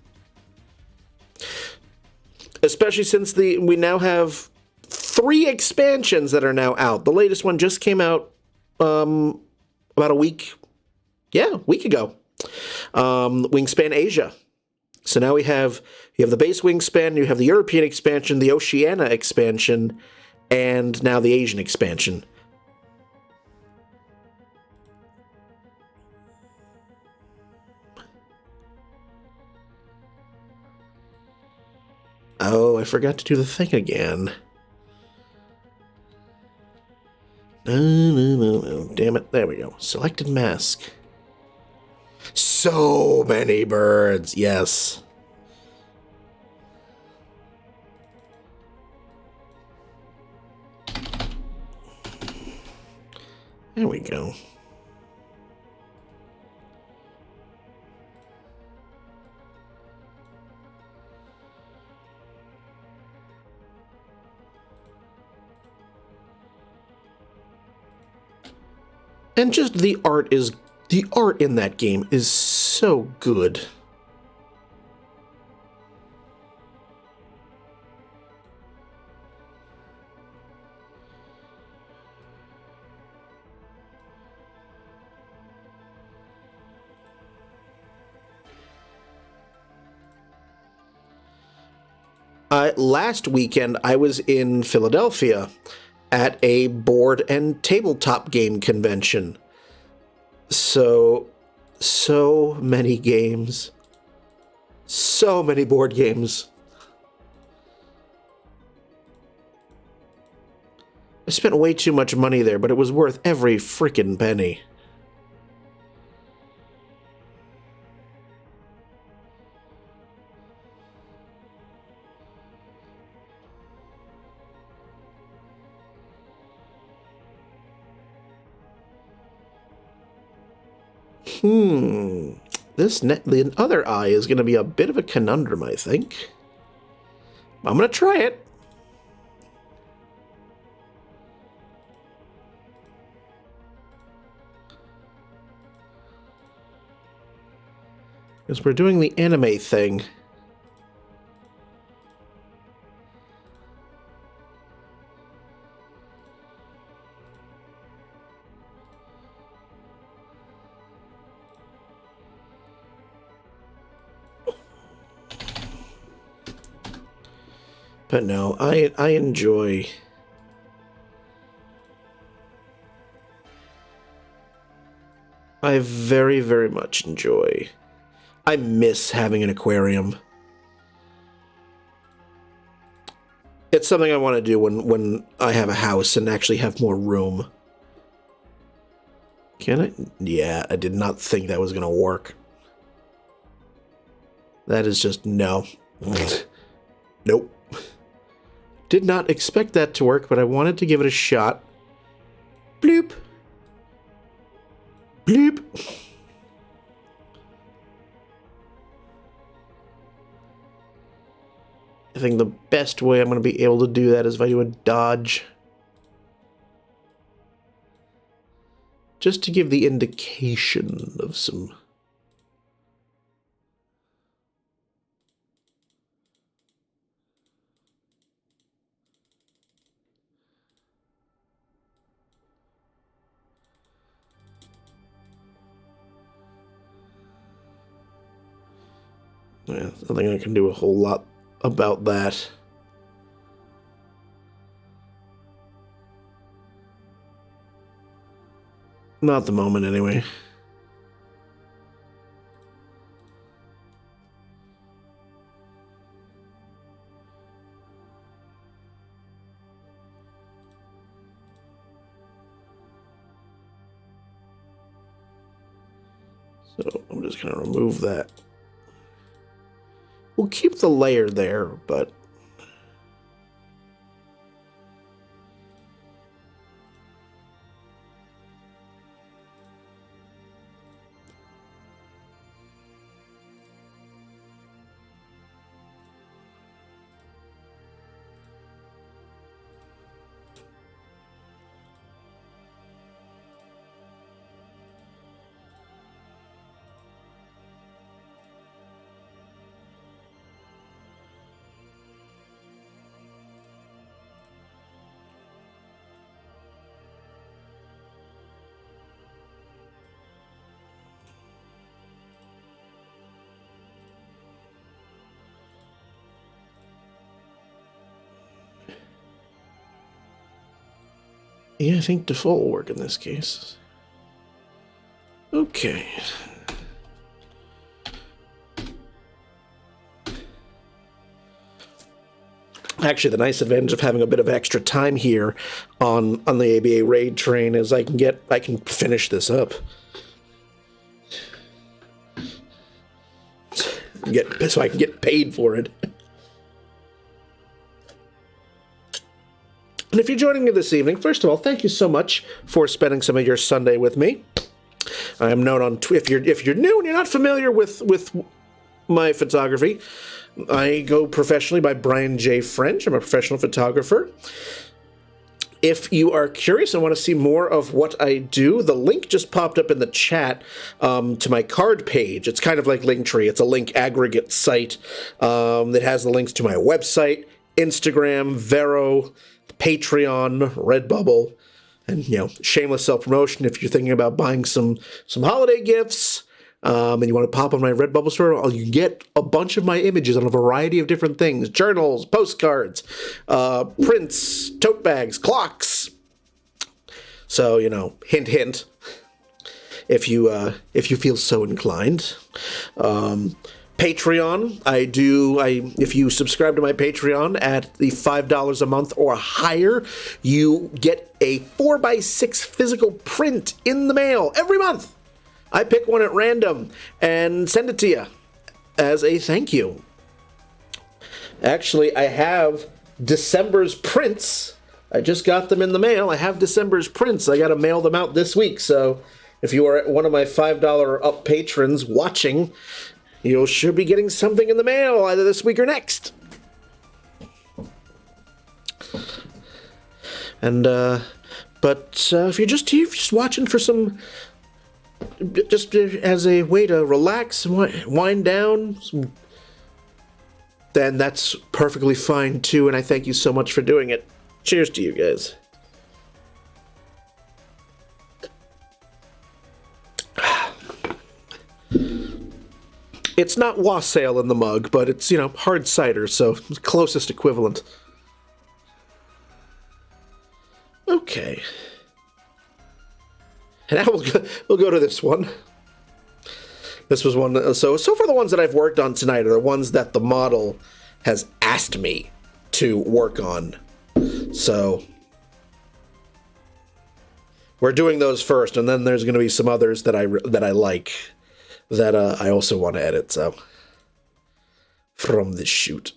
Especially since we now have 3 expansions that are now out. The latest one just came out about a week. Yeah, a week ago. Wingspan Asia. So now you have the base Wingspan, you have the European expansion, the Oceania expansion, and now the Asian expansion. Oh, I forgot to do the thing again. No. Damn it. There we go. Selected mask. So many birds. Yes. There we go. And just the art in that game is so good. Last weekend, I was in Philadelphia at a board and tabletop game convention. So many games. So many board games. I spent way too much money there, but it was worth every freaking penny. The other eye is going to be a bit of a conundrum, I think. I'm going to try it. Because we're doing the anime thing. But no, I enjoy... I very, very much enjoy... I miss having an aquarium. It's something I want to do when I have a house and actually have more room. Can I? Yeah, I did not think that was going to work. That is just no. Nope. Did not expect that to work, but I wanted to give it a shot. Bloop. Bloop. I think the best way I'm going to be able to do that is if I do a dodge. Just to give the indication of some... Yeah, I think I can do a whole lot about that. Not at the moment, anyway. So I'm just going to remove that. We'll keep the layer there, but... Yeah, I think default will work in this case. Okay. Actually, the nice advantage of having a bit of extra time here on the ABA raid train is I can finish this up. So I can get paid for it. And if you're joining me this evening, first of all, thank you so much for spending some of your Sunday with me. I am known on if you're new and you're not familiar with my photography, I go professionally by Brian J. French. I'm a professional photographer. If you are curious and want to see more of what I do, the link just popped up in the chat to my card page. It's kind of like Linktree. It's a link aggregate site that has the links to my website, Instagram, Vero, Patreon, Redbubble, and, shameless self-promotion. If you're thinking about buying some holiday gifts, and you want to pop on my Redbubble store, you get a bunch of my images on a variety of different things: journals, postcards, prints, tote bags, clocks. So, hint, hint, if you feel so inclined. Patreon, if you subscribe to my Patreon at the $5 a month or higher, you get a 4x6 physical print in the mail every month. I pick one at random and send it to you as a thank you. Actually, I have December's prints. I just got them in the mail. I have December's prints. I got to mail them out this week. So if you are one of my $5 up patrons watching, you'll sure be getting something in the mail either this week or next. And, but if you're just watching for some... just as a way to relax and wind down, then that's perfectly fine too, and I thank you so much for doing it. Cheers to you guys. It's not wassail in the mug, but it's, hard cider, so it's closest equivalent. Okay. And now we'll go to this one. This was one. So far the ones that I've worked on tonight are the ones that the model has asked me to work on. So we're doing those first, and then there's going to be some others that I like that I also want to edit. So from the shoot.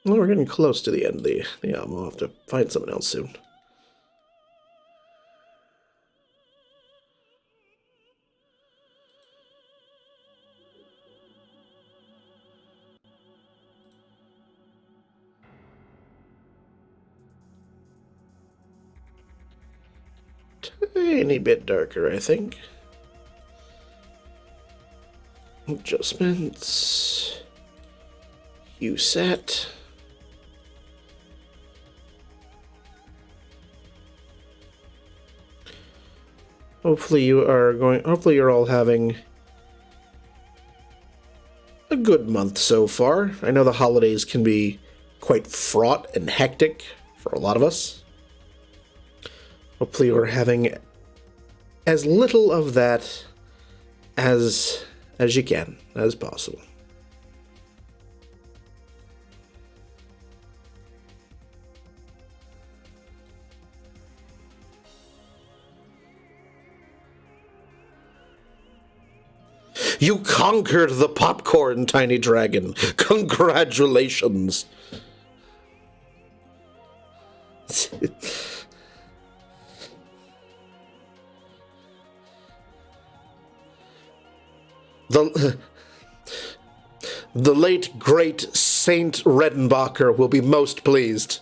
Well, we're getting close to the end of the album. We'll have to find something else soon. Tiny bit darker, I think. Adjustments. You set. Hopefully you're all having a good month so far. I know the holidays can be quite fraught and hectic for a lot of us. Hopefully you're having as little of that as you can, as possible. You conquered the popcorn, Tiny Dragon. Congratulations. The late, great Saint Redenbacher will be most pleased.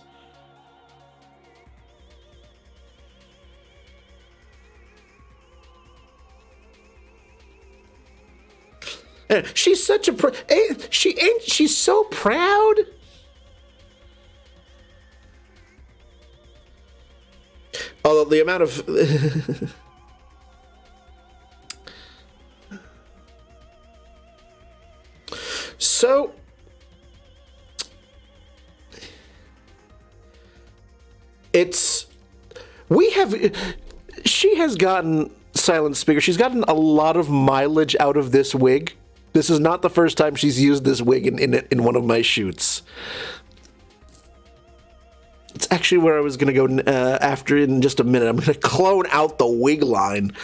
She's such a she's so proud. Although the amount of so she has gotten Silent Speaker. She's gotten a lot of mileage out of this wig. This is not the first time she's used this wig in one of my shoots. It's actually where I was going to go after in just a minute. I'm going to clone out the wig line.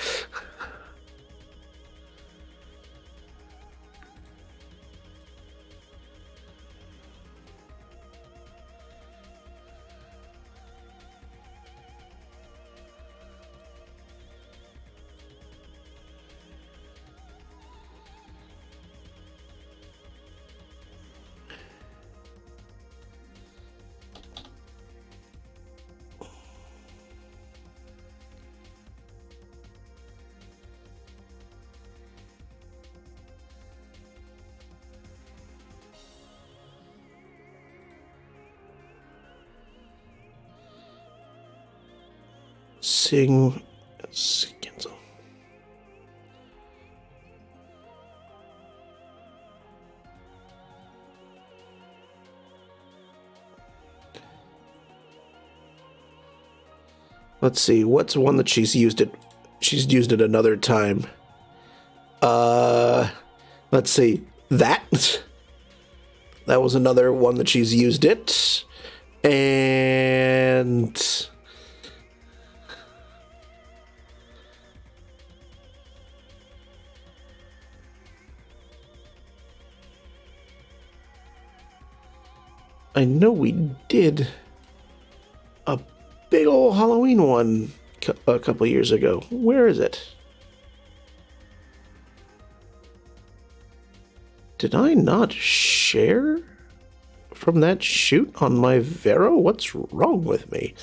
Cancel. Let's see, what's one that she's used it? She's used it another time. Let's see, that was another one that she's used it. And I know we did a big old Halloween one a couple years ago. Where is it? Did I not share from that shoot on my Vero? What's wrong with me?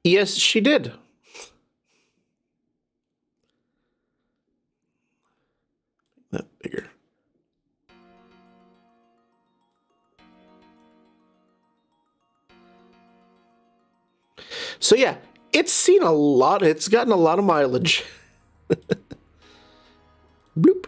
Yes, she did. That bigger. So yeah, it's seen a lot. It's gotten a lot of mileage. Bloop.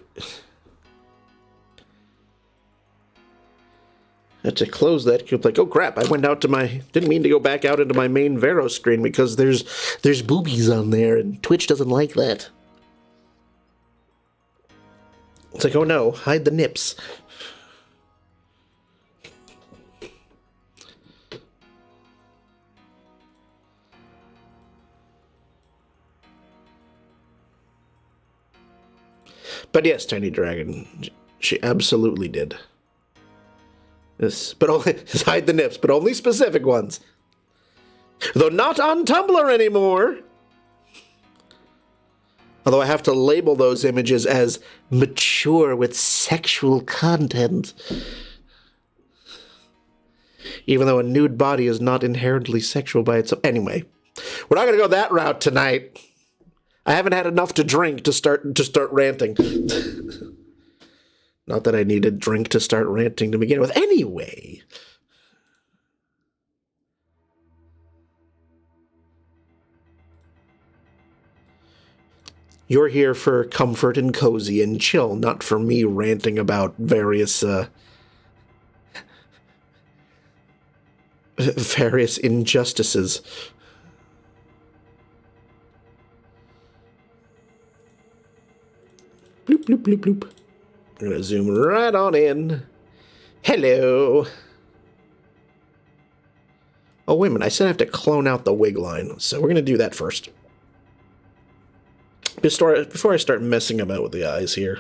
Had to close that. Like, oh crap! I went out to my. Didn't mean to go back out into my main Vero screen because there's boobies on there, and Twitch doesn't like that. It's like, oh no, hide the nips. But yes, Tiny Dragon, she absolutely did. This, but only hide the nips, but only specific ones. Though not on Tumblr anymore. Although I have to label those images as mature with sexual content. Even though a nude body is not inherently sexual by itself. Anyway, we're not going to go that route tonight. I haven't had enough to drink to start ranting. Not that I needed drink to start ranting to begin with. Anyway. You're here for comfort and cozy and chill, not for me ranting about various injustices. Bloop, bloop, bloop, bloop. I'm going to zoom right on in. Hello. Oh, wait a minute. I said I have to clone out the wig line, so we're going to do that first. Before I start messing about with the eyes here.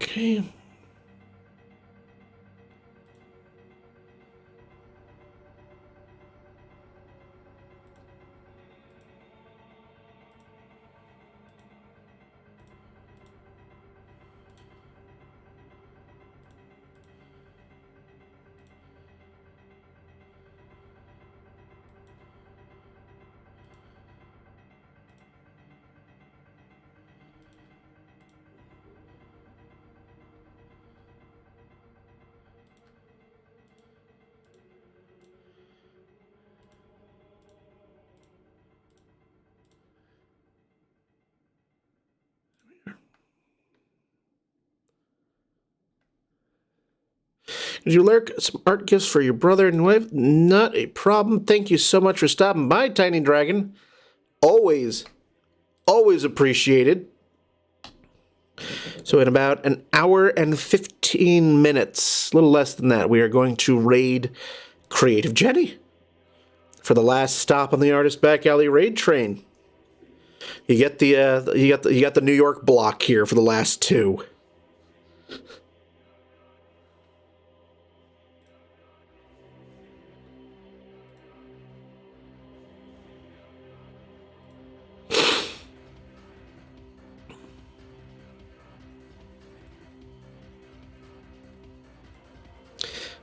Okay. Did you lurk some art gifts for your brother and wife? Not a problem. Thank you so much for stopping by, Tiny Dragon. Always appreciated. So in about an hour and 15 minutes, a little less than that, we are going to raid Creative Jenny for the last stop on the Artist Back Alley raid train. You get the New York block here for the last two.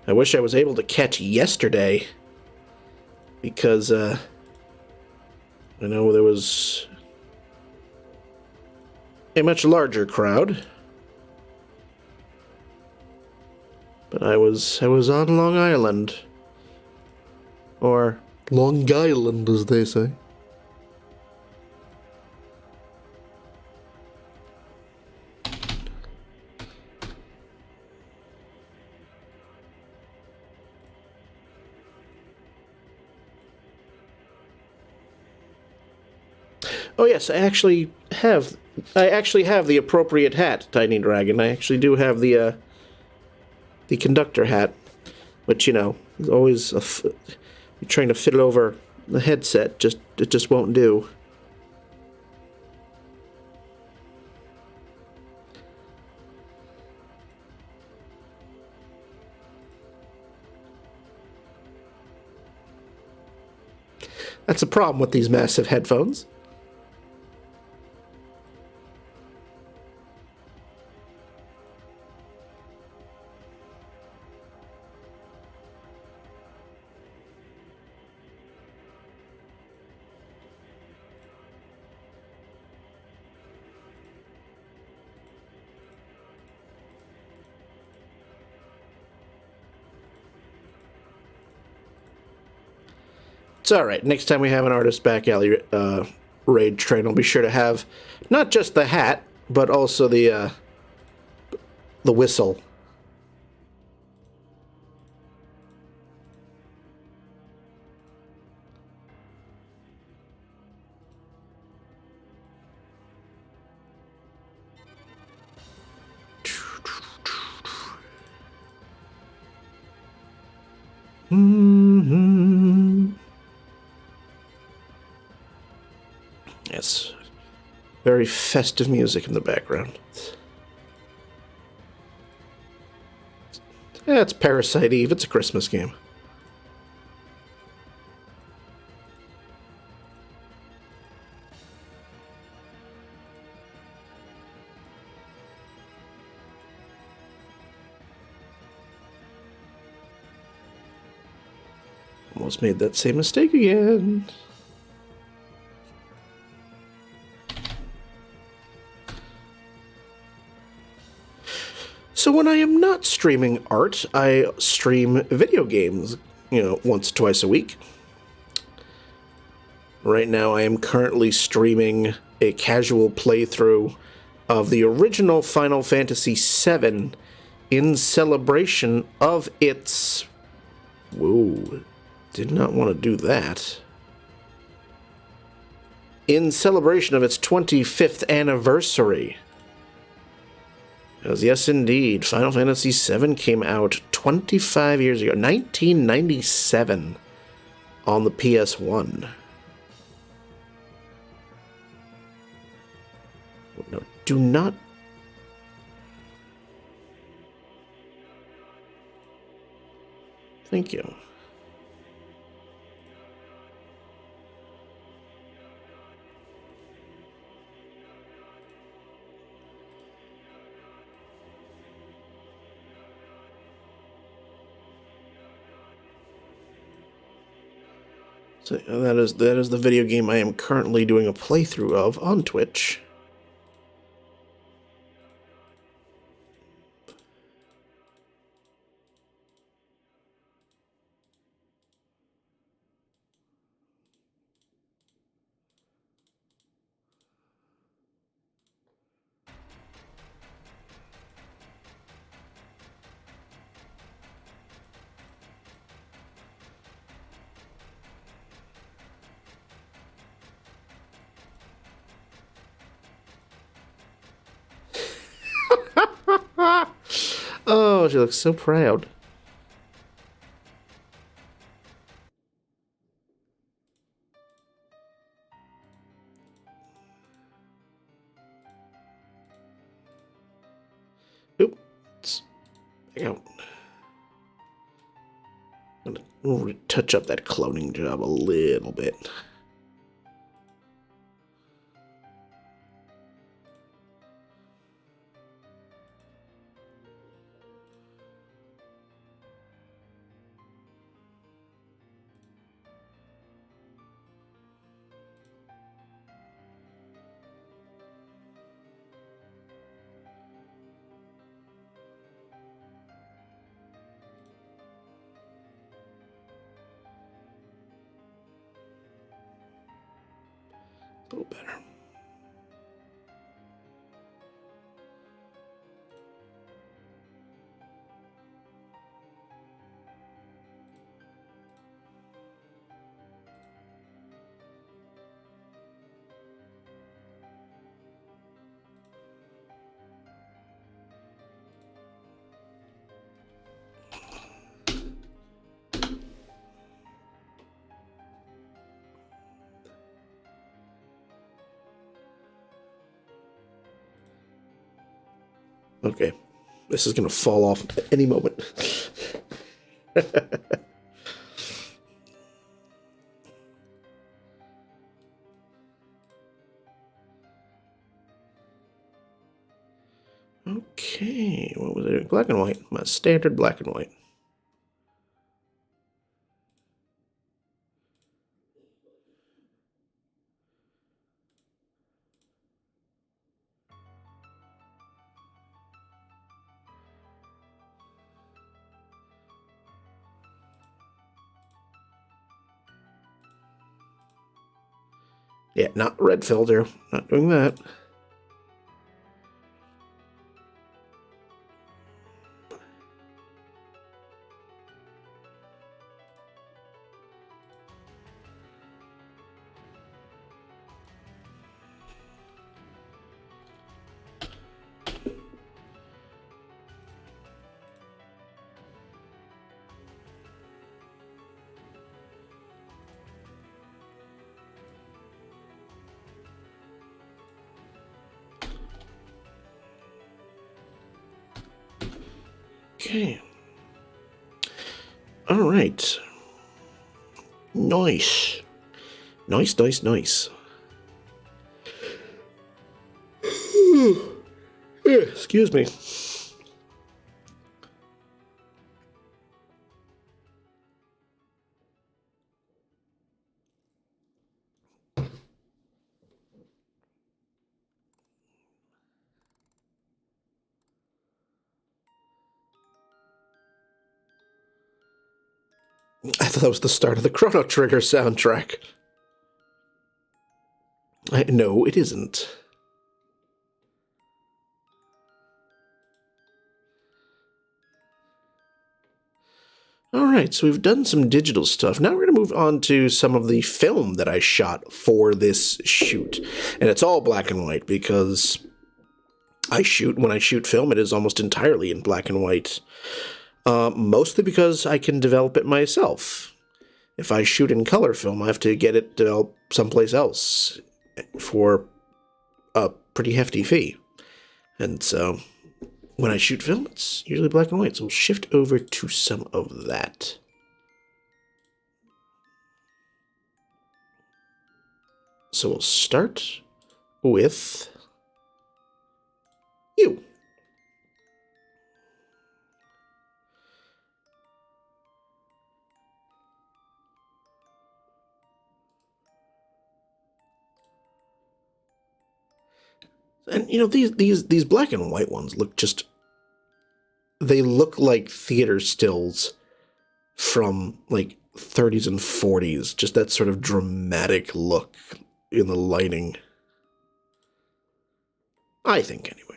I wish I was able to catch yesterday, because I know there was a much larger crowd, but I was on Long Island, or Long Island as they say. Oh yes, I actually have the appropriate hat, Tiny Dragon. I actually do have the conductor hat, which, you know, is always trying to fit it over the headset. It just won't do. That's a problem with these massive headphones. It's all right. Next time we have an artist back alley raid train, I'll be sure to have not just the hat, but also the whistle. Yes. Very festive music in the background. Yeah, it's Parasite Eve. It's a Christmas game. Almost made that same mistake again. So when I am not streaming art, I stream video games, once or twice a week. Right now I am currently streaming a casual playthrough of the original Final Fantasy VII in celebration of its... Whoa, did not want to do that. In celebration of its 25th anniversary. Because yes, indeed, Final Fantasy VII came out 25 years ago, 1997, on the PS1. No, do not... Thank you. So that is the video game I am currently doing a playthrough of on Twitch. Oh, she looks so proud. Oops. Back out. I'm gonna touch up that cloning job a little bit. A little better. Okay. This is going to fall off at any moment. Okay. What was it? Black and white. My standard black and white. Yeah, not red filter. Not doing that. Okay. All right. Nice. Nice, nice, nice. Excuse me. I thought that was the start of the Chrono Trigger soundtrack. No, it isn't. Alright, so we've done some digital stuff. Now we're going to move on to some of the film that I shot for this shoot. And it's all black and white because when I shoot film, it is almost entirely in black and white. Mostly because I can develop it myself. If I shoot in color film, I have to get it developed someplace else for a pretty hefty fee. And so when I shoot film, it's usually black and white. So we'll shift over to some of that. So we'll start with you. And you know, these black and white ones look just, they look like theater stills from like 30s and 40s, just that sort of dramatic look in the lighting. I think, anyway.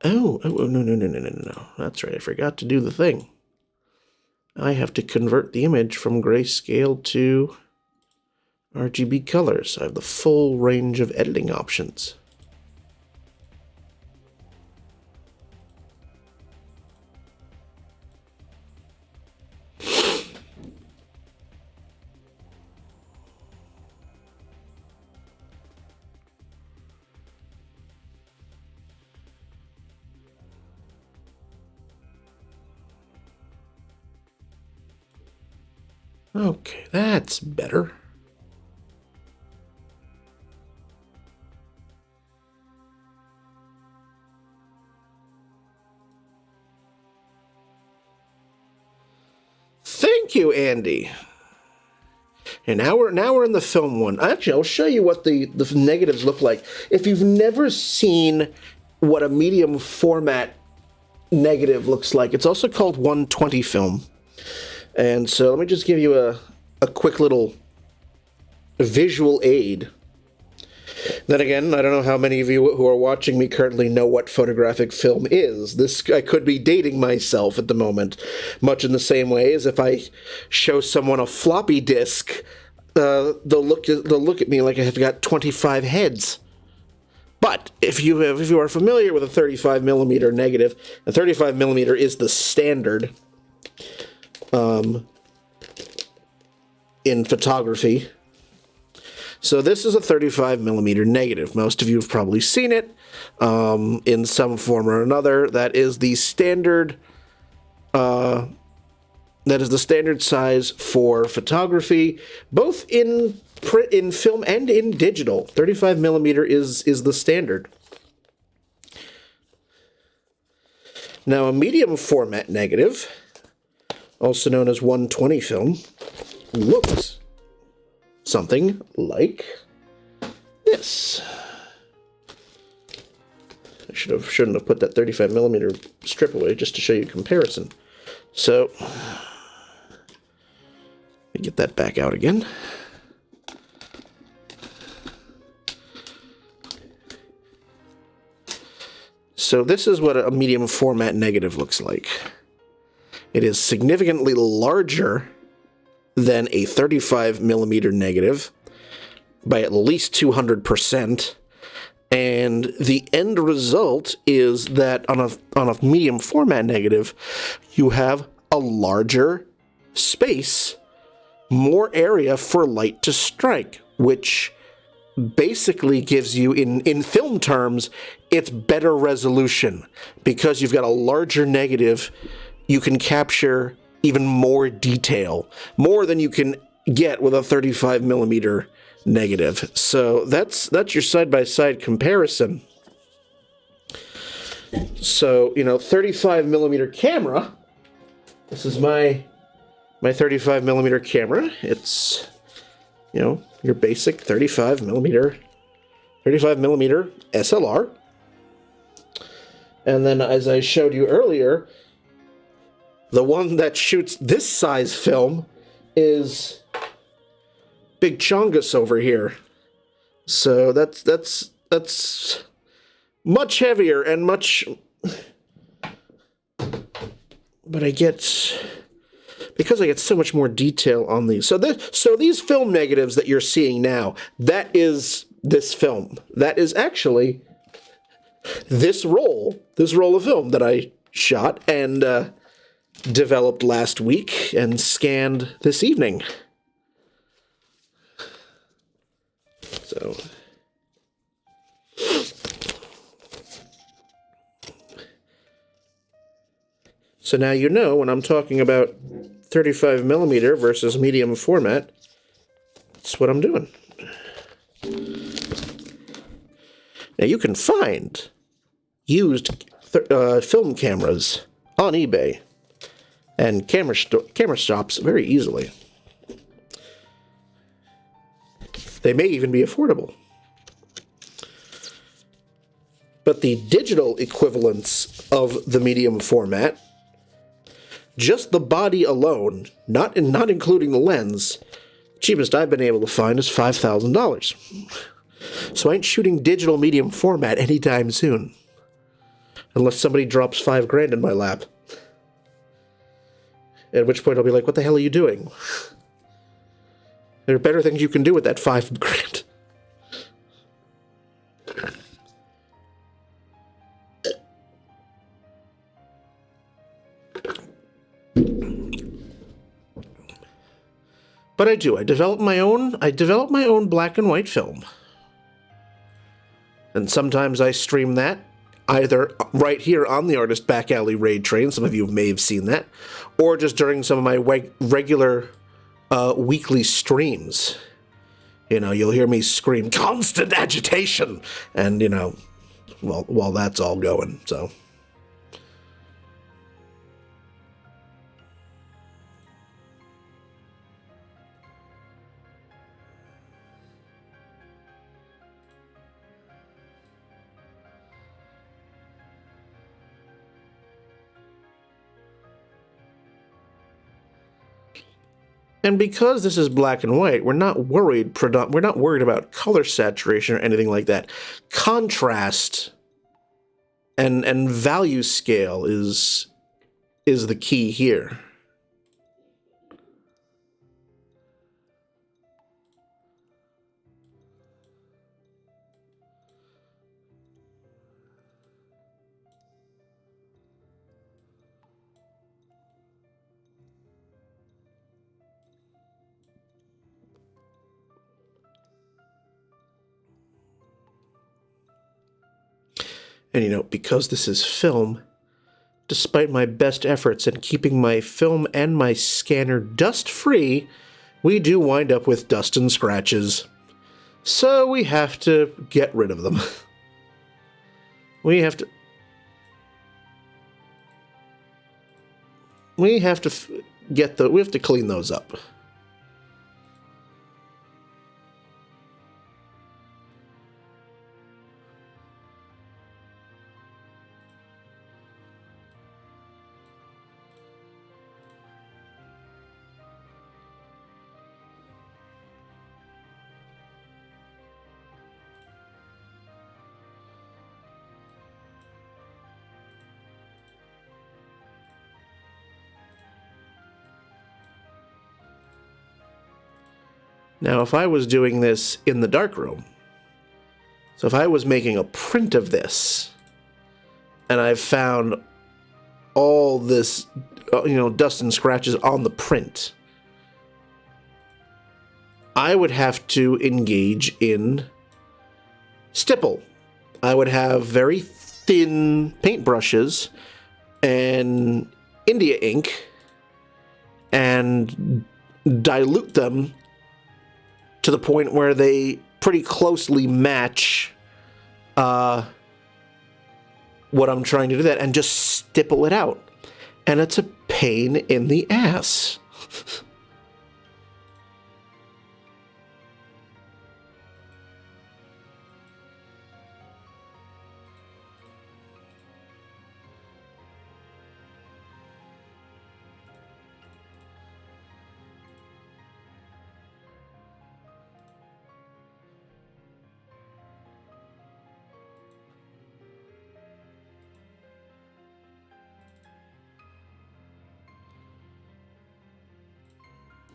Oh, no. That's right, I forgot to do the thing. I have to convert the image from grayscale to RGB colors. I have the full range of editing options. Okay, that's better. Thank you, Andy. And now we're in the film one. Actually, I'll show you what the negatives look like. If you've never seen what a medium format negative looks like, it's also called 120 film. And so let me just give you a quick little visual aid. Then again, I don't know how many of you who are watching me currently know what photographic film is. I could be dating myself at the moment, much in the same way as if I show someone a floppy disk, they'll look at me like I have got 25 heads. But if you are familiar with a 35 millimeter negative, a 35 millimeter is the standard in photography. So this is a 35 millimeter negative. Most of you have probably seen it in some form or another. That is the standard. That is the standard size for photography, both in print, in film, and in digital. 35 millimeter is the standard. Now, a medium format negative, also known as 120 film, looks something like this. I shouldn't have put that 35 millimeter strip away just to show you comparison. So, let me get that back out again. So this is what a medium format negative looks like. It is significantly larger than a 35 millimeter negative by at least 200%. And the end result is that on a medium format negative, you have a larger space, more area for light to strike, which basically gives you, in film terms, it's better resolution. Because you've got a larger negative, you can capture even more detail, more than you can get with a 35 millimeter negative. So that's your side-by-side comparison. So, 35 millimeter camera. This is my 35 millimeter camera. It's, your basic 35 millimeter SLR. And then, as I showed you earlier, the one that shoots this size film is Big Chongus over here. So that's much heavier and much, but because I get so much more detail on these. So these film negatives that you're seeing now, that is this film. That is actually this roll of film that I shot and developed last week and scanned this evening. So now you know when I'm talking about 35 millimeter versus medium format, that's what I'm doing. Now you can find used film cameras on eBay and camera shops very easily. They may even be affordable. But the digital equivalents of the medium format, just the body alone, not including the lens, cheapest I've been able to find is $5,000. So I ain't shooting digital medium format anytime soon. Unless somebody drops $5,000 in my lap. At which point I'll be like, what the hell are you doing? There are better things you can do with that $5,000. But I do. I develop my own black and white film. And sometimes I stream that either right here on the Artist Back Alley Raid Train, some of you may have seen that, or just during some of my regular weekly streams. You'll hear me scream, constant agitation! And, while that's all going, so. And because this is black and white, we're not worried about color saturation or anything like that. Contrast and value scale is the key here. And because this is film, despite my best efforts in keeping my film and my scanner dust-free, we do wind up with dust and scratches. So we have to get rid of them. We have to clean those up. Now, if I was doing this in the darkroom, so if I was making a print of this, and I found all this, dust and scratches on the print, I would have to engage in stipple. I would have very thin paintbrushes and India ink and dilute them to the point where they pretty closely match what I'm trying to do that, and just stipple it out. And it's a pain in the ass.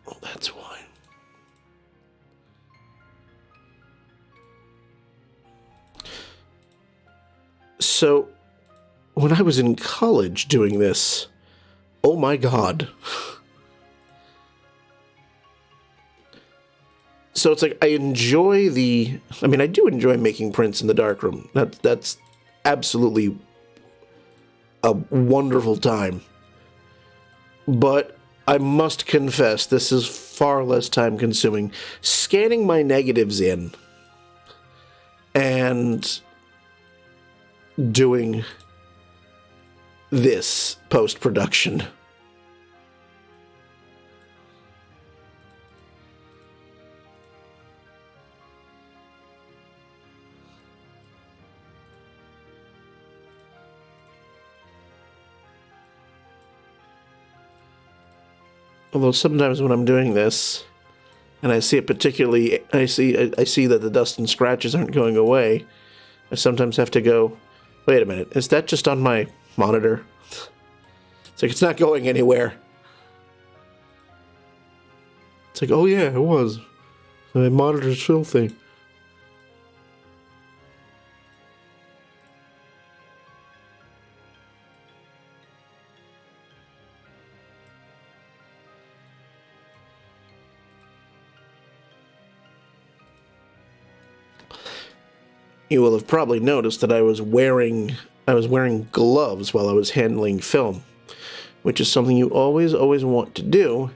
Oh, that's why. So, when I was in college doing this, oh my god. So it's like, I do enjoy making prints in the darkroom. That's absolutely a wonderful time. But I must confess, this is far less time consuming. Scanning my negatives in and doing this post-production. Although sometimes when I'm doing this, and I see it particularly, I see that the dust and scratches aren't going away, I sometimes have to go, wait a minute, is that just on my monitor? It's like, it's not going anywhere. It's like, oh yeah, it was. My monitor's filthy. You will have probably noticed that I was wearing gloves while I was handling film, which is something you always want to do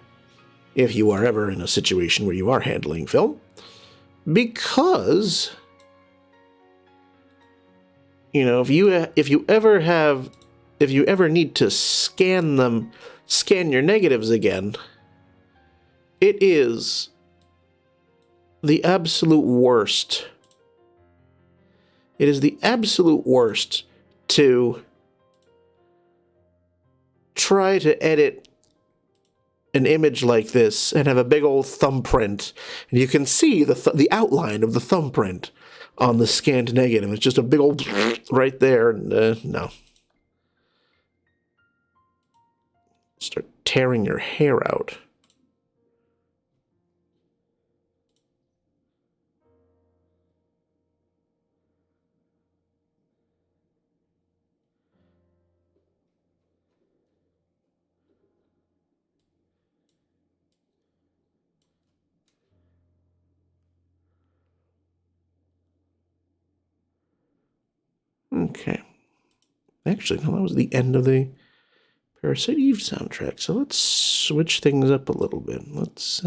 if you are ever in a situation where you are handling film, because if you ever need to scan your negatives again, it is the absolute worst. It is the absolute worst to try to edit an image like this and have a big old thumbprint, and you can see the outline of the thumbprint on the scanned negative. It's just a big old right there, and no. Start tearing your hair out. Okay. Actually, no, that was the end of the Parasite Eve soundtrack, so let's switch things up a little bit. Let's,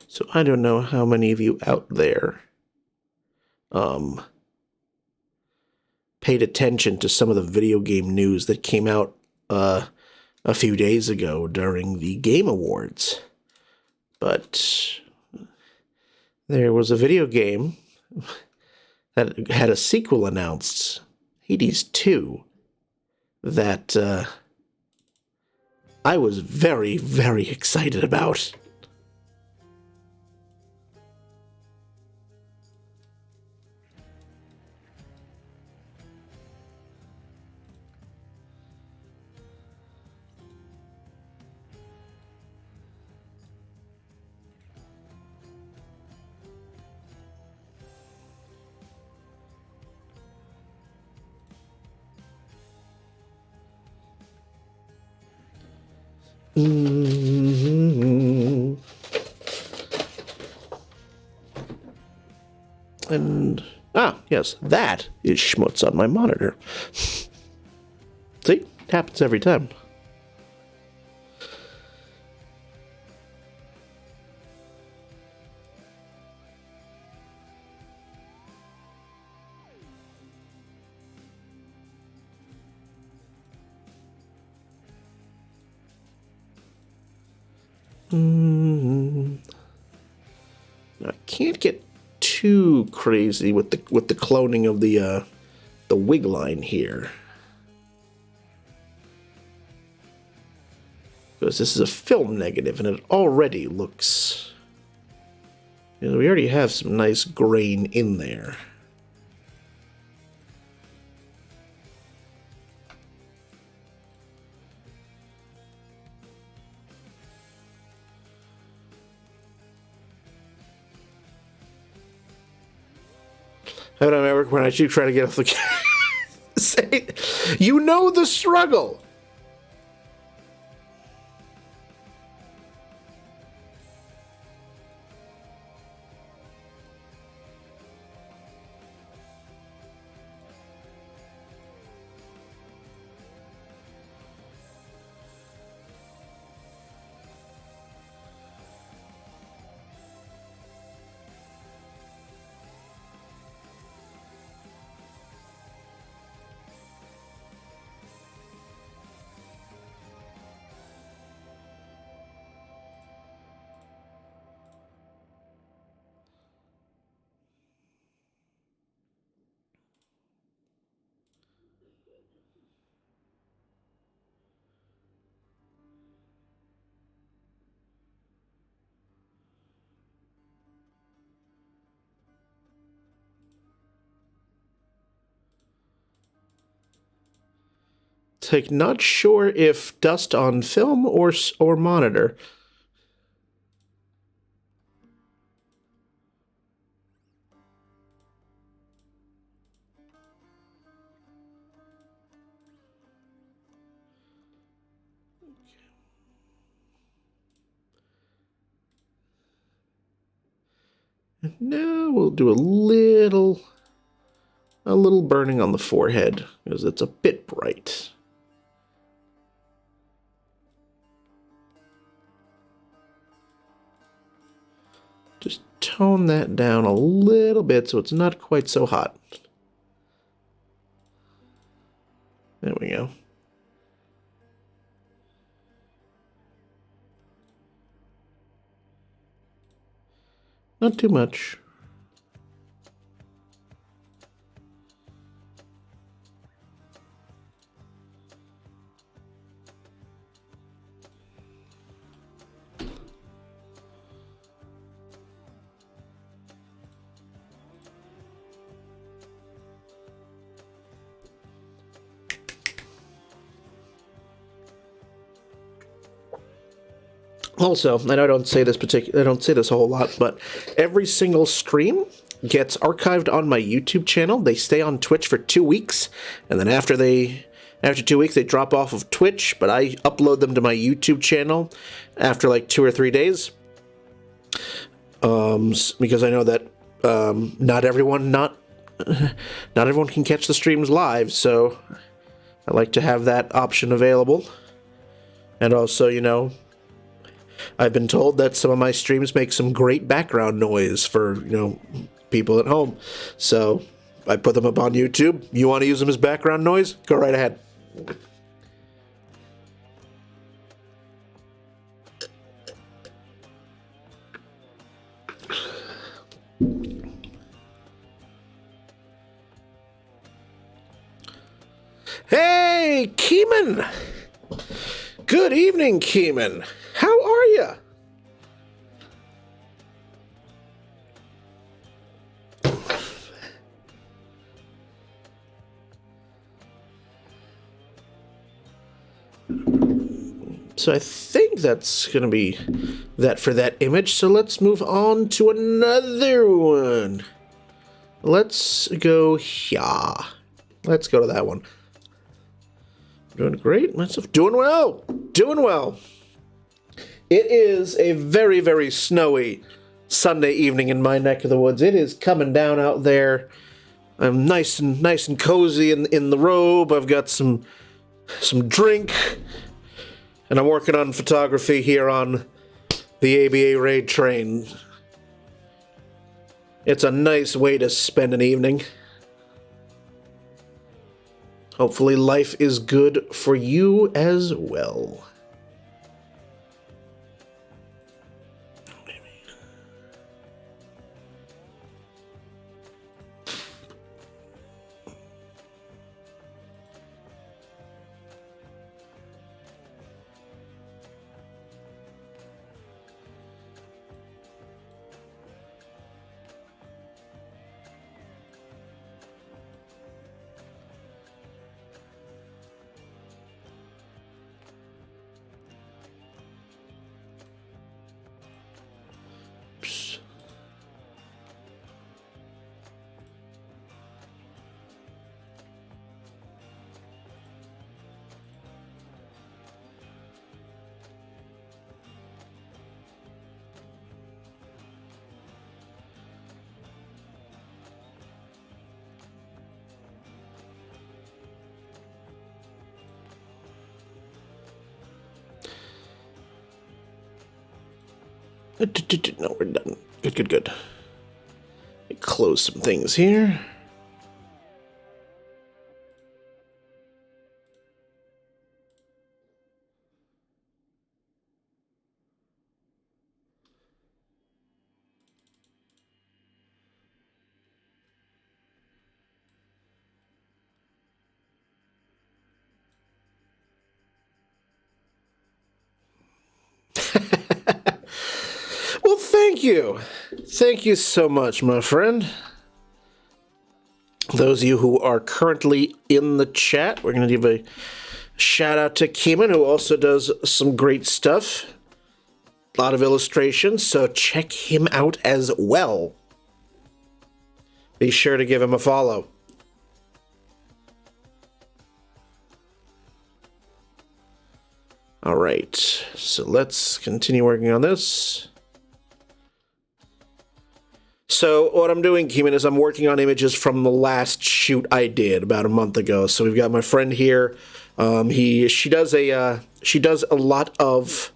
So I don't know how many of you out there paid attention to some of the video game news that came out a few days ago during the Game Awards. But there was a video game that had a sequel announced, Hades 2, that I was very, very excited about. And yes, that is schmutz on my monitor. See, it happens every time. I can't get too crazy with the cloning of the wig line here, because this is a film negative and it already looks, you know, we already have some nice grain in there. I don't know, Eric, when I keep trying to get off the say, you know the struggle. Like, not sure if dust on film or monitor. And now we'll do a little burning on the forehead because it's a bit bright. Just tone that down a little bit so it's not quite so hot. There we go. Not too much. Also, and I don't say this a whole lot, but every single stream gets archived on my YouTube channel. They stay on Twitch for 2 weeks, and then after 2 weeks they drop off of Twitch, but I upload them to my YouTube channel after like 2 or 3 days. Because I know that not everyone can catch the streams live, so I like to have that option available. And also, you know, I've been told that some of my streams make some great background noise for, you know, people at home. So I put them up on YouTube. You want to use them as background noise? Go right ahead. Hey, Keeman! Good evening, Keeman. How are you? So I think that's going to be that for that image. So let's move on to another one. Let's go here. Let's go to that one. Doing great. Myself doing well. Doing well. It is a very, very snowy Sunday evening in my neck of the woods. It is coming down out there. I'm nice and cozy in the robe. I've got some drink, and I'm working on photography here on the ABA raid train. It's a nice way to spend an evening. Hopefully life is good for you as well. No, we're done. Good. Let me close some things here. Well, thank you. Thank you so much, my friend. Those of you who are currently in the chat, we're going to give a shout out to Keeman, who also does some great stuff. A lot of illustrations, so check him out as well. Be sure to give him a follow. All right, so let's continue working on this. So what I'm doing, Keeman, is I'm working on images from the last shoot I did about a month ago. So we've got my friend here. She does a lot of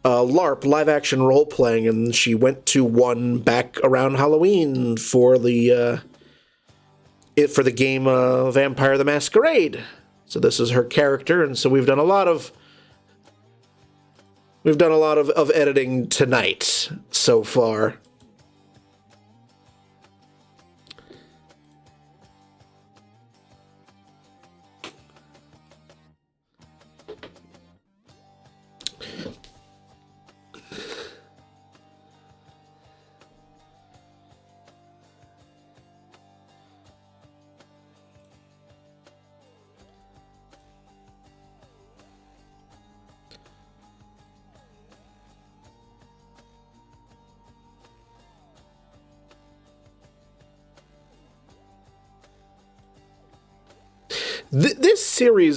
LARP, live action role playing, and she went to one back around Halloween for the game Vampire the Masquerade. So this is her character, and so we've done a lot of editing tonight so far.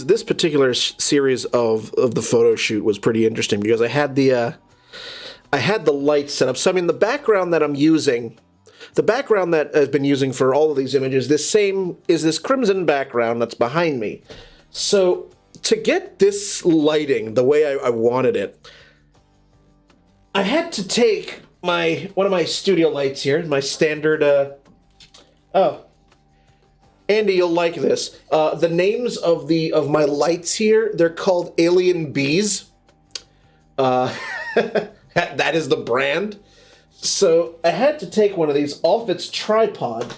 This particular series of the photo shoot was pretty interesting because I had the lights set up. So I mean, the background that I'm using, the background that I've been using for all of these images, this crimson background that's behind me. So to get this lighting the way I wanted it, I had to take one of my studio lights here, my standard. Andy, you'll like this. The names of my lights here, they're called Alien Bees. That is the brand. So I had to take one of these off its tripod,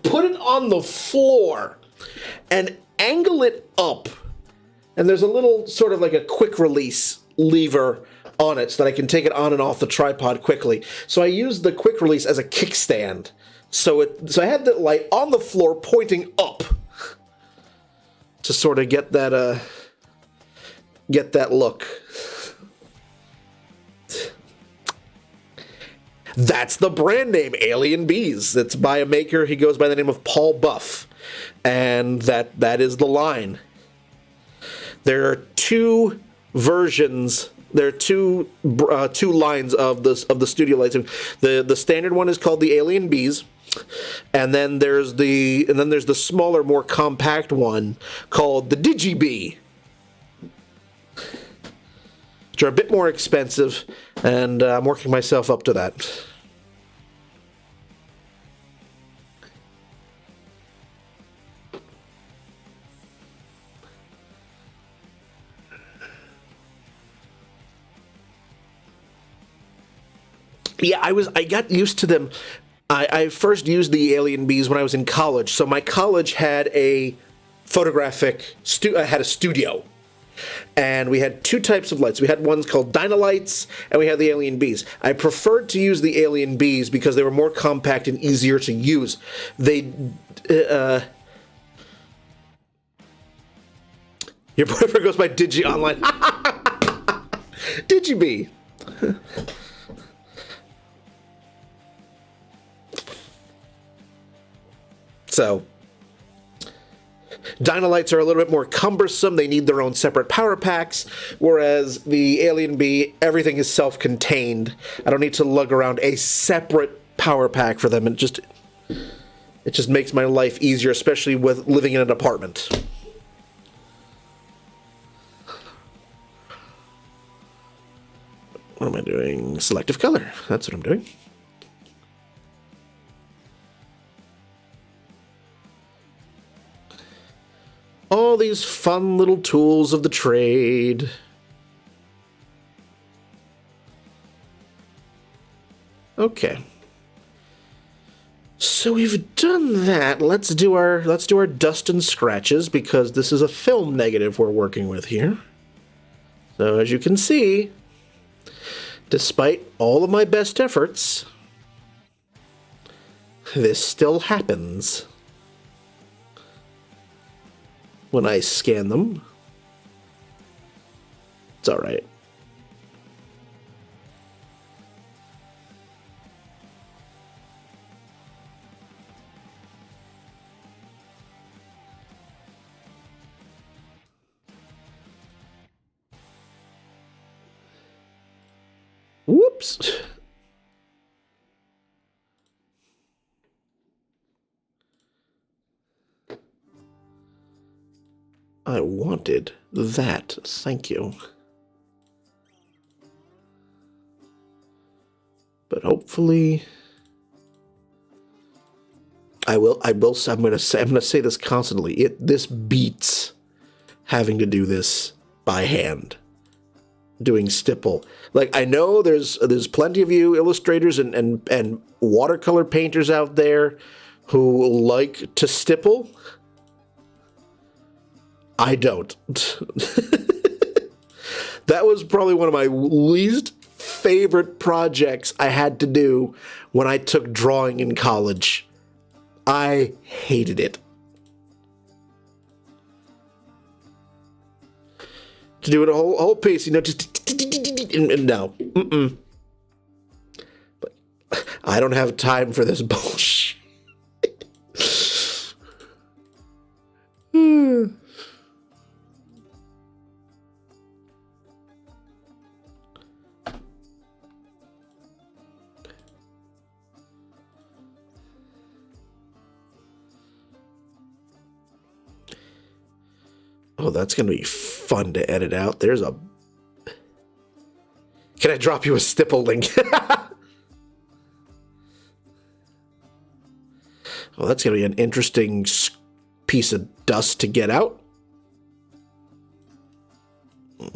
put it on the floor, and angle it up. And there's a little sort of like a quick release lever on it so that I can take it on and off the tripod quickly. So I used the quick release as a kickstand. So I had the light on the floor pointing up to sort of get that look. That's the brand name, Alien Bees. It's by a maker. He goes by the name of Paul Buff, and that is the line. There are two versions. There are two lines of the studio lights. The standard one is called the Alien Bees, and then there's the smaller, more compact one called the Digi-Bee, which are a bit more expensive, and I'm working myself up to that. Yeah, I got used to them. I first used the Alien Bees when I was in college. So my college had a had a studio. And we had two types of lights. We had ones called Dynalights, and we had the Alien Bees. I preferred to use the Alien Bees because they were more compact and easier to use. Your boyfriend goes by Digi Online. Digi-Bee. So, Dynalights are a little bit more cumbersome. They need their own separate power packs, whereas the Alien Bee, everything is self-contained. I don't need to lug around a separate power pack for them. It just makes my life easier, especially with living in an apartment. What am I doing? Selective color. That's what I'm doing. All these fun little tools of the trade. Okay. So we've done that. Let's do our dust and scratches, because this is a film negative we're working with here. So as you can see, despite all of my best efforts, this still happens when I scan them. It's all right. Whoops. I wanted that. Thank you. But hopefully, I'm gonna say this constantly. This beats having to do this by hand, doing stipple. Like, I know there's plenty of you illustrators and watercolor painters out there who like to stipple. I don't. That was probably one of my least favorite projects I had to do when I took drawing in college. I hated it. To do it a whole piece, just no. But I don't have time for this bullshit. Oh, that's going to be fun to edit out. Can I drop you a stipple link? Oh, that's going to be an interesting piece of dust to get out.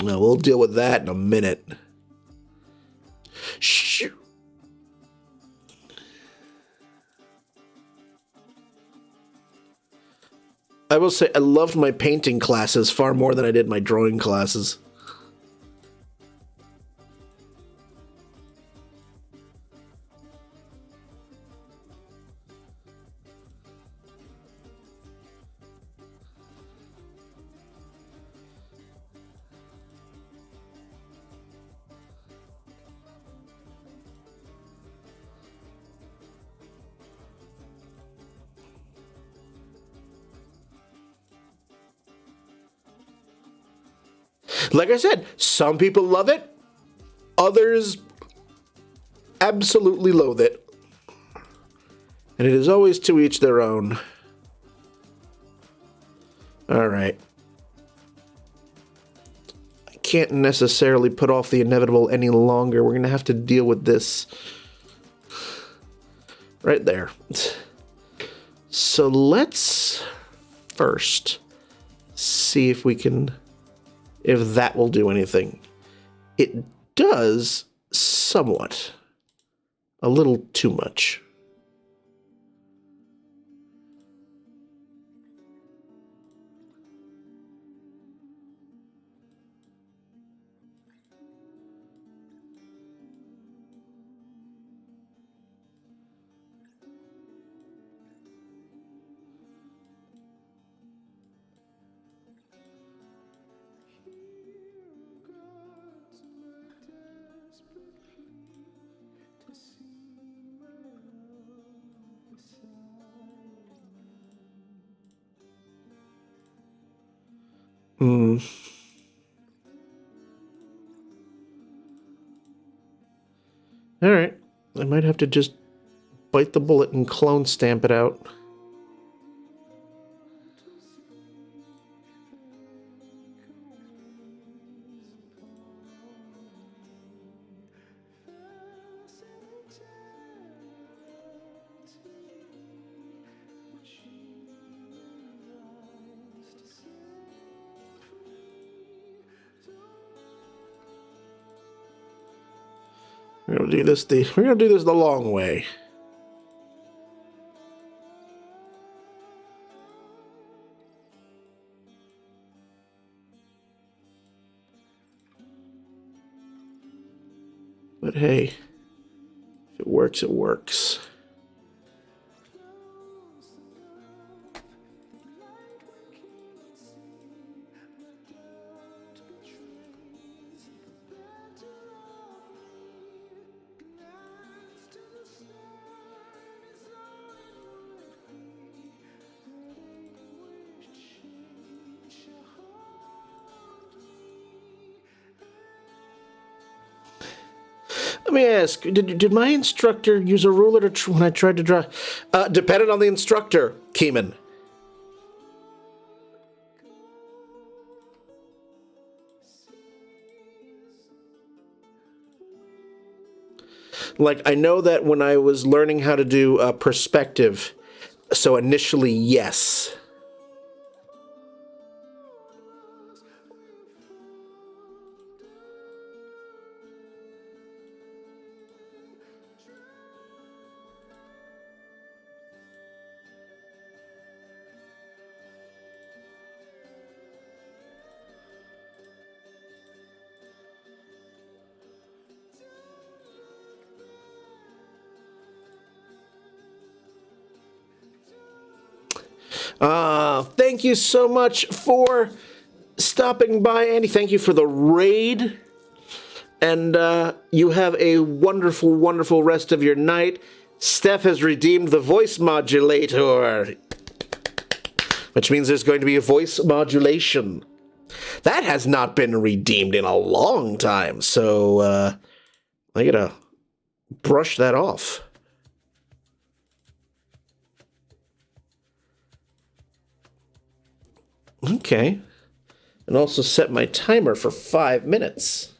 No, we'll deal with that in a minute. Shh. I will say I loved my painting classes far more than I did my drawing classes. Like I said, some people love it, others absolutely loathe it. And it is always to each their own. Alright. I can't necessarily put off the inevitable any longer. We're going to have to deal with this right there. So let's first see if we can, if that will do anything. It does somewhat. A little too much. Alright. I might have to just bite the bullet and clone stamp it out. We're gonna do this the long way. But hey, if it works, it works. Let me ask, did my instructor use a ruler when I tried to draw? Depended on the instructor, Keeman. Like, I know that when I was learning how to do perspective, so initially, yes. Thank you so much for stopping by, Andy. Thank you for the raid. And you have a wonderful, wonderful rest of your night. Steph has redeemed the voice modulator, which means there's going to be a voice modulation. That has not been redeemed in a long time, so I gotta brush that off. Okay. And also set my timer for 5 minutes.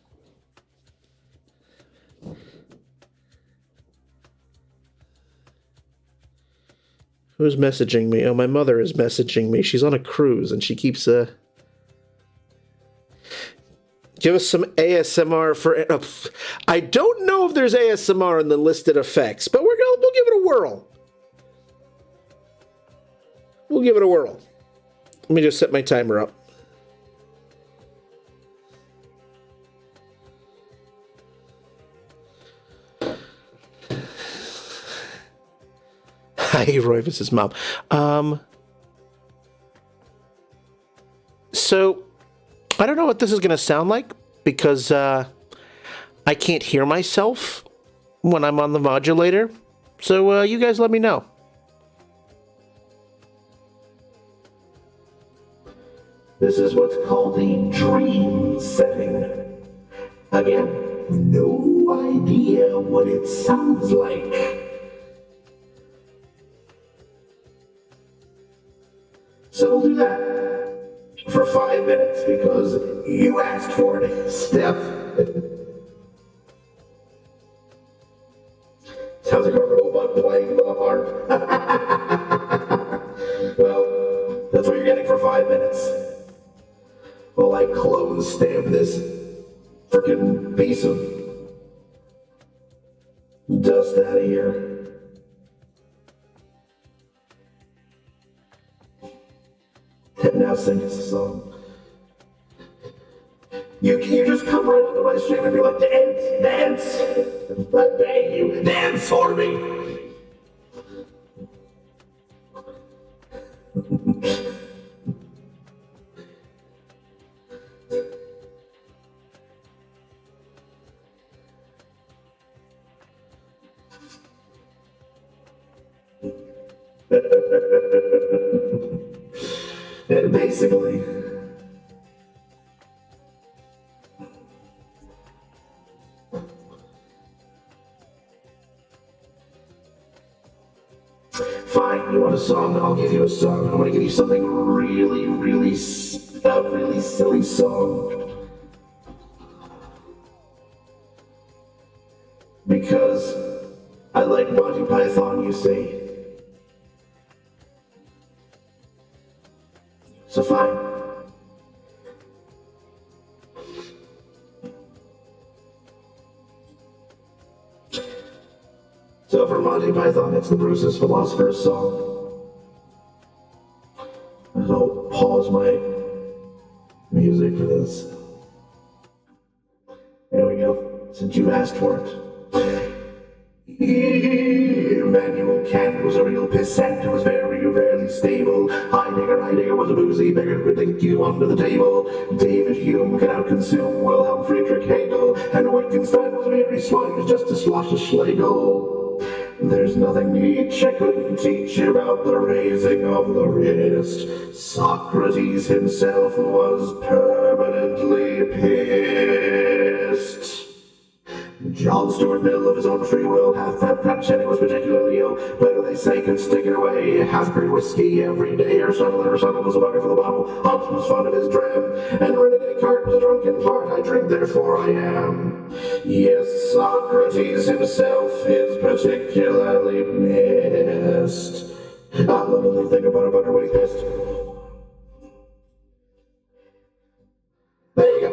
Who's messaging me? Oh, my mother is messaging me. She's on a cruise and she keeps give us some ASMR for I don't know if there's ASMR in the listed effects, but we'll give it a whirl. We'll give it a whirl. Let me just set my timer up. Hi, Royvis's mom. So, I don't know what this is going to sound like, because I can't hear myself when I'm on the modulator. So, you guys let me know. This is what's called a dream setting. Again, no idea what it sounds like. So we'll do that for 5 minutes because you asked for it, Steph. Sounds like a robot playing the harp. Well, that's what you're getting for 5 minutes. While I clone stamp this freaking piece of dust out of here. And now sing us a song. You just come right onto my stream and be like, dance, dance. I beg you, dance for me. And basically, fine, you want a song? I'll give you a song. I'm gonna give you something really silly song. Because I like Monty Python, you see. So fine. So for Monty Python, it's the Bruce's Philosopher's Song. I'll pause my music for this. There we go, since you asked for it. Immanuel Kant was a real pissant who was very rarely stable. Heidegger was a boozy beggar who'd link you under the table. David Hume could outconsume Wilhelm Friedrich Hegel, and Wittgenstein was a very swine who's just a slosh of Schlegel. There's nothing Nietzsche couldn't teach about the raising of the wrist. Socrates himself was permanently pissed. John Stuart Mill, of his own free will, half-fat Pratt was particularly ill. Later they say could stick it away, half-grade whiskey every day. Aristotle was a bucket for the bottle. Hobbes was fond of his dram, and Rene Descartes was a drunken fart. I drink, therefore I am. Yes, Socrates himself is particularly missed. I love a little thing about a butter when he's pissed. There you go.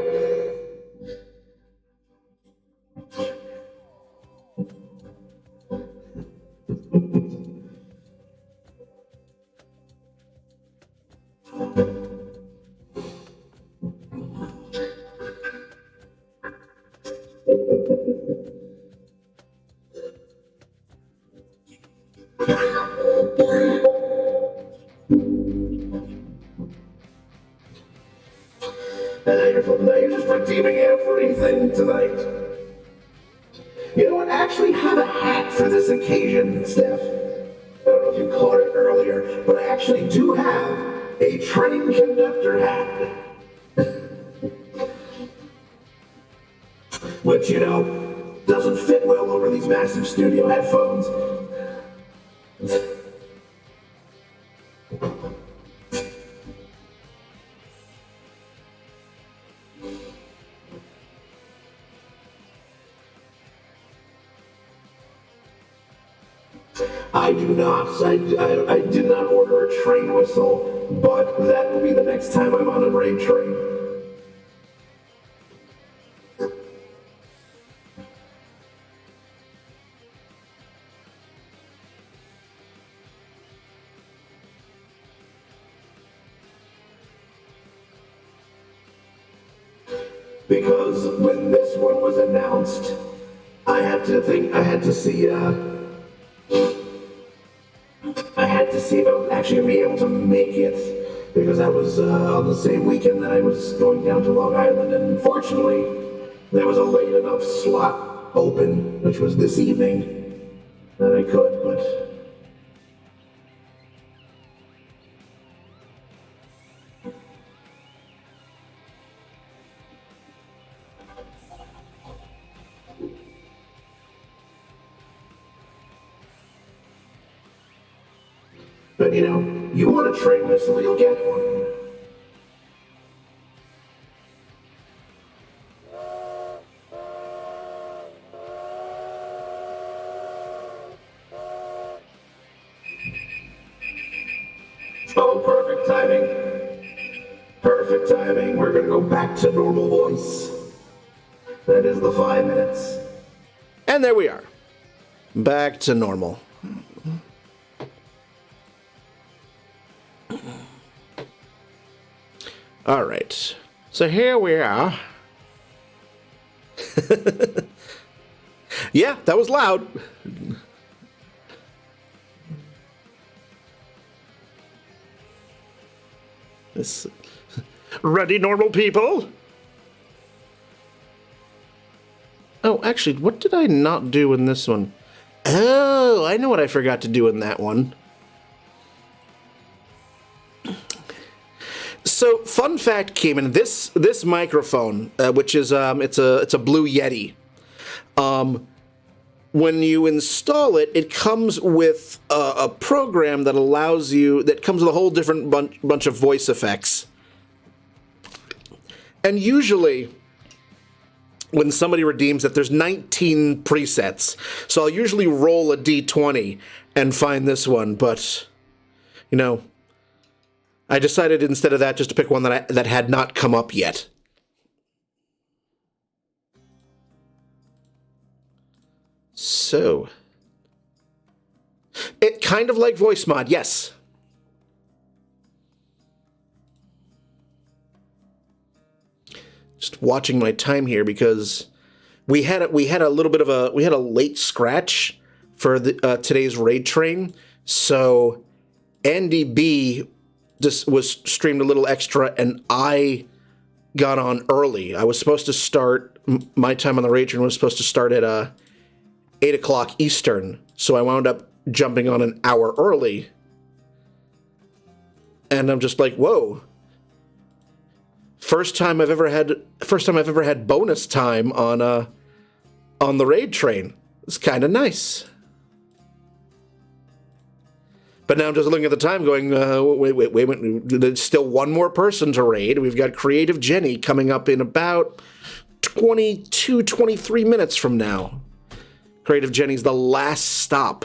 And now you're just redeeming everything tonight. You know what? I actually have a hat for this occasion, Steph. I don't know if you caught it earlier, but I actually do have a train conductor hat. Which, you know, doesn't fit well over these massive studio headphones. I do not. I did not order a train whistle, but that will be the next time I'm on a raid train. Because when this one was announced, I had to see if I would actually be able to make it, because I was on the same weekend that I was going down to Long Island, and unfortunately, there was a late enough slot open, which was this evening, that I could, but... But you know, you want a train whistle, you'll get one. Oh, perfect timing. Perfect timing. We're gonna go back to normal voice. That is the 5 minutes. And there we are. Back to normal. All right. So here we are. Yeah, that was loud. This... Ready, normal people? Oh, actually, what did I not do in this one? Oh, I know what I forgot to do in that one. So, fun fact, Cayman, this microphone, which is it's a Blue Yeti. When you install it, it comes with a program that allows you, that comes with a whole different bunch of voice effects. And usually, when somebody redeems it, there's 19 presets. So I'll usually roll a d20 and find this one, but, you know, I decided instead of that just to pick one that had not come up yet. So, it kind of like voice mod, yes. Just watching my time here because we had a little bit of a late scratch for the today's raid train. So Andy B just was streamed a little extra, and I got on early. I was supposed to start, my time on the raid train was supposed to start at 8 o'clock Eastern, so I wound up jumping on an hour early. And I'm just like, whoa. First time I've ever had bonus time on the raid train. It's kind of nice. But now I'm just looking at the time going, wait, there's still one more person to raid. We've got Creative Jenny coming up in about 22, 23 minutes from now. Creative Jenny's the last stop.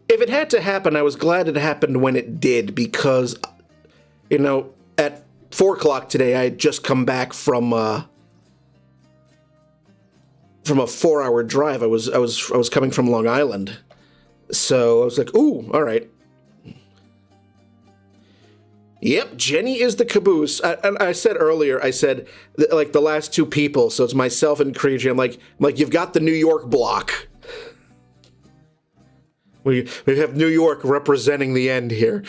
If it had to happen, I was glad it happened when it did, because, you know, at 4 o'clock today, I had just come back from a 4-hour drive. I was coming from Long Island, so I was like, ooh, all right. Yep, Jenny is the caboose. And I said earlier, I said, like, the last two people, so it's myself and Creature. I'm like, you've got the New York block. We have New York representing the end here.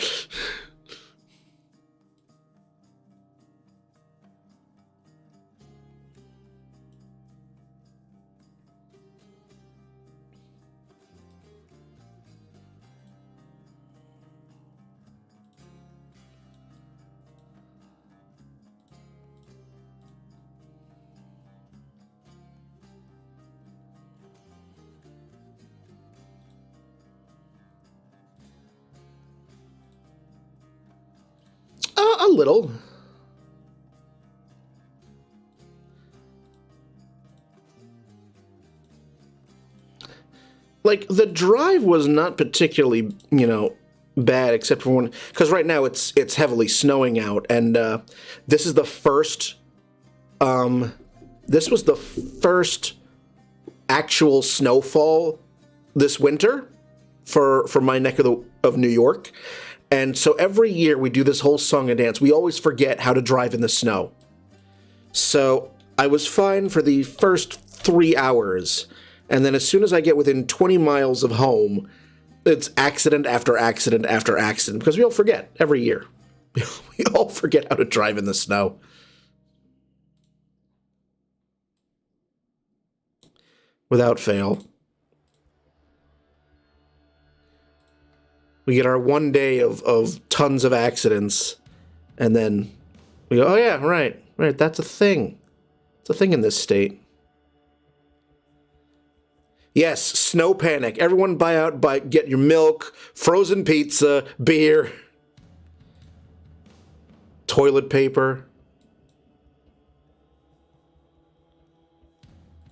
A little. Like, the drive was not particularly, you know, bad, except for when, because right now it's heavily snowing out, and this is the first, this was the first actual snowfall this winter for my neck of New York. And so every year we do this whole song and dance. We always forget how to drive in the snow. So I was fine for the first 3 hours. And then as soon as I get within 20 miles of home, it's accident after accident after accident. Because we all forget every year. We all forget how to drive in the snow. Without fail. We get our 1 day of tons of accidents, and then we go, oh yeah, right. Right, that's a thing. It's a thing in this state. Yes, snow panic. Everyone get your milk, frozen pizza, beer, toilet paper.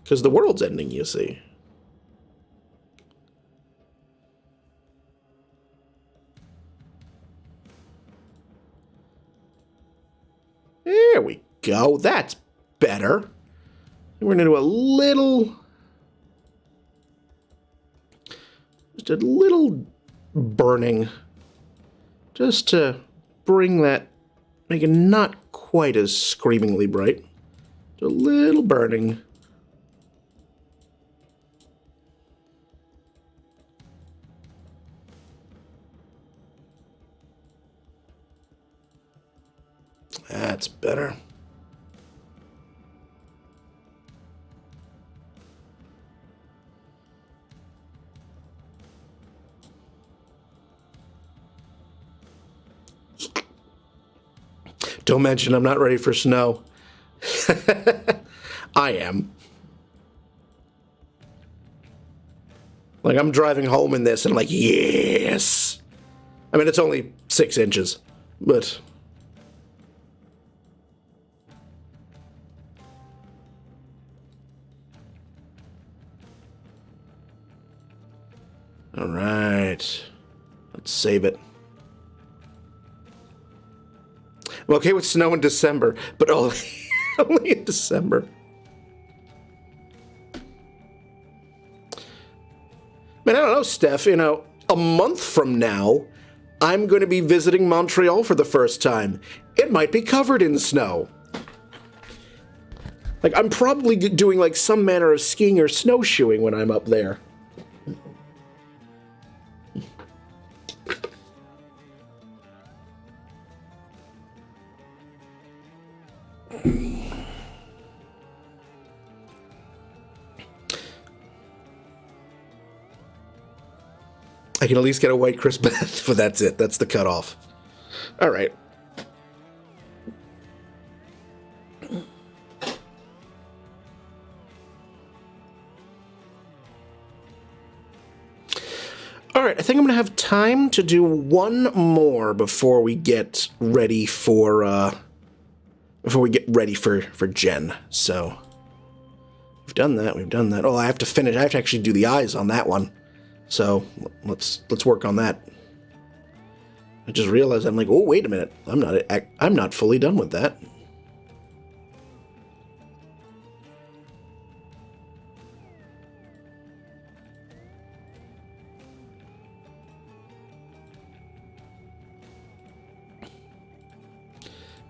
Because the world's ending, you see. There we go. That's better. We're going to do a little... just a little burning. Just to bring that... make it not quite as screamingly bright. Just a little burning. That's better. Don't mention I'm not ready for snow. I am. Like, I'm driving home in this and I'm like, yes. I mean, it's only 6 inches, but... all right. Let's save it. I'm okay with snow in December, but only, only in December. Man, I don't know, Steph. You know, a month from now, I'm going to be visiting Montreal for the first time. It might be covered in snow. Like, I'm probably doing, like, some manner of skiing or snowshoeing when I'm up there. I can at least get a white crisp bath, but that's it. That's the cutoff. All right. All right, I think I'm gonna have time to do one more before we get ready for Jen. So we've done that. We've done that. Oh, I have to finish. I have to actually do the eyes on that one. So let's work on that. I just realized I'm like, oh, wait a minute. I'm not fully done with that.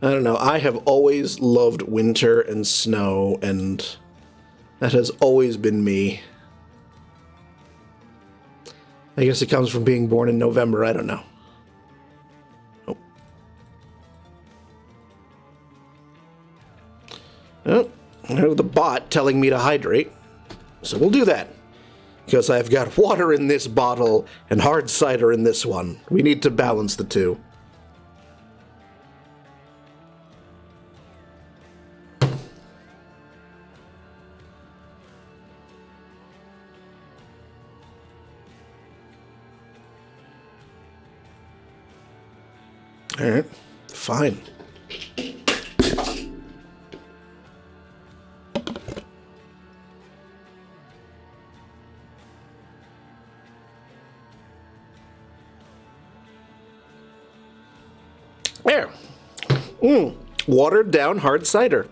I don't know. I have always loved winter and snow, and that has always been me. I guess it comes from being born in November. I don't know. Oh, there's the bot telling me to hydrate. So we'll do that. Because I've got water in this bottle and hard cider in this one. We need to balance the two. All right, fine. There. Watered down hard cider.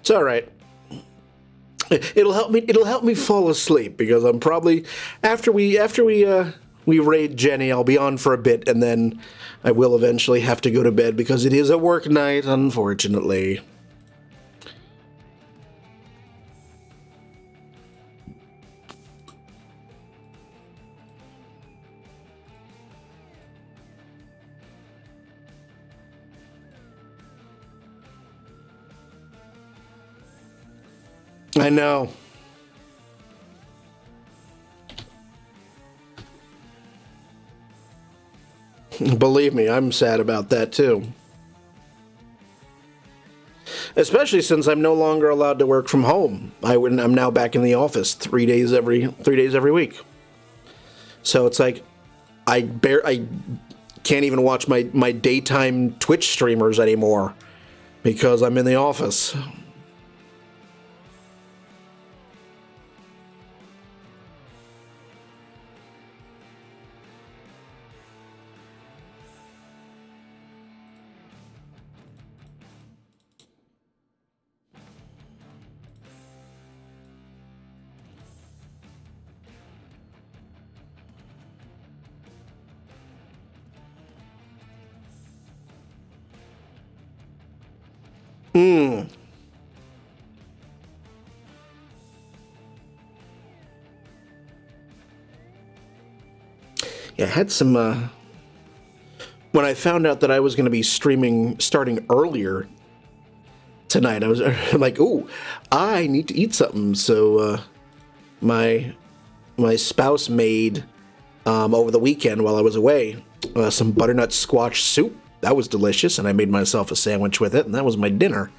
It's all right. It'll help me. It'll help me fall asleep because I'm probably after we raid Jenny, I'll be on for a bit, and then I will eventually have to go to bed because it is a work night, unfortunately. I know. Believe me, I'm sad about that too. Especially since I'm no longer allowed to work from home. I'm now back in the office 3 days every week. So it's like I can't even watch my daytime Twitch streamers anymore because I'm in the office. Yeah, I had some, when I found out that I was going to be streaming starting earlier tonight, I was like, ooh, I need to eat something. So, my spouse made, over the weekend while I was away, some butternut squash soup. That was delicious, and I made myself a sandwich with it, and that was my dinner.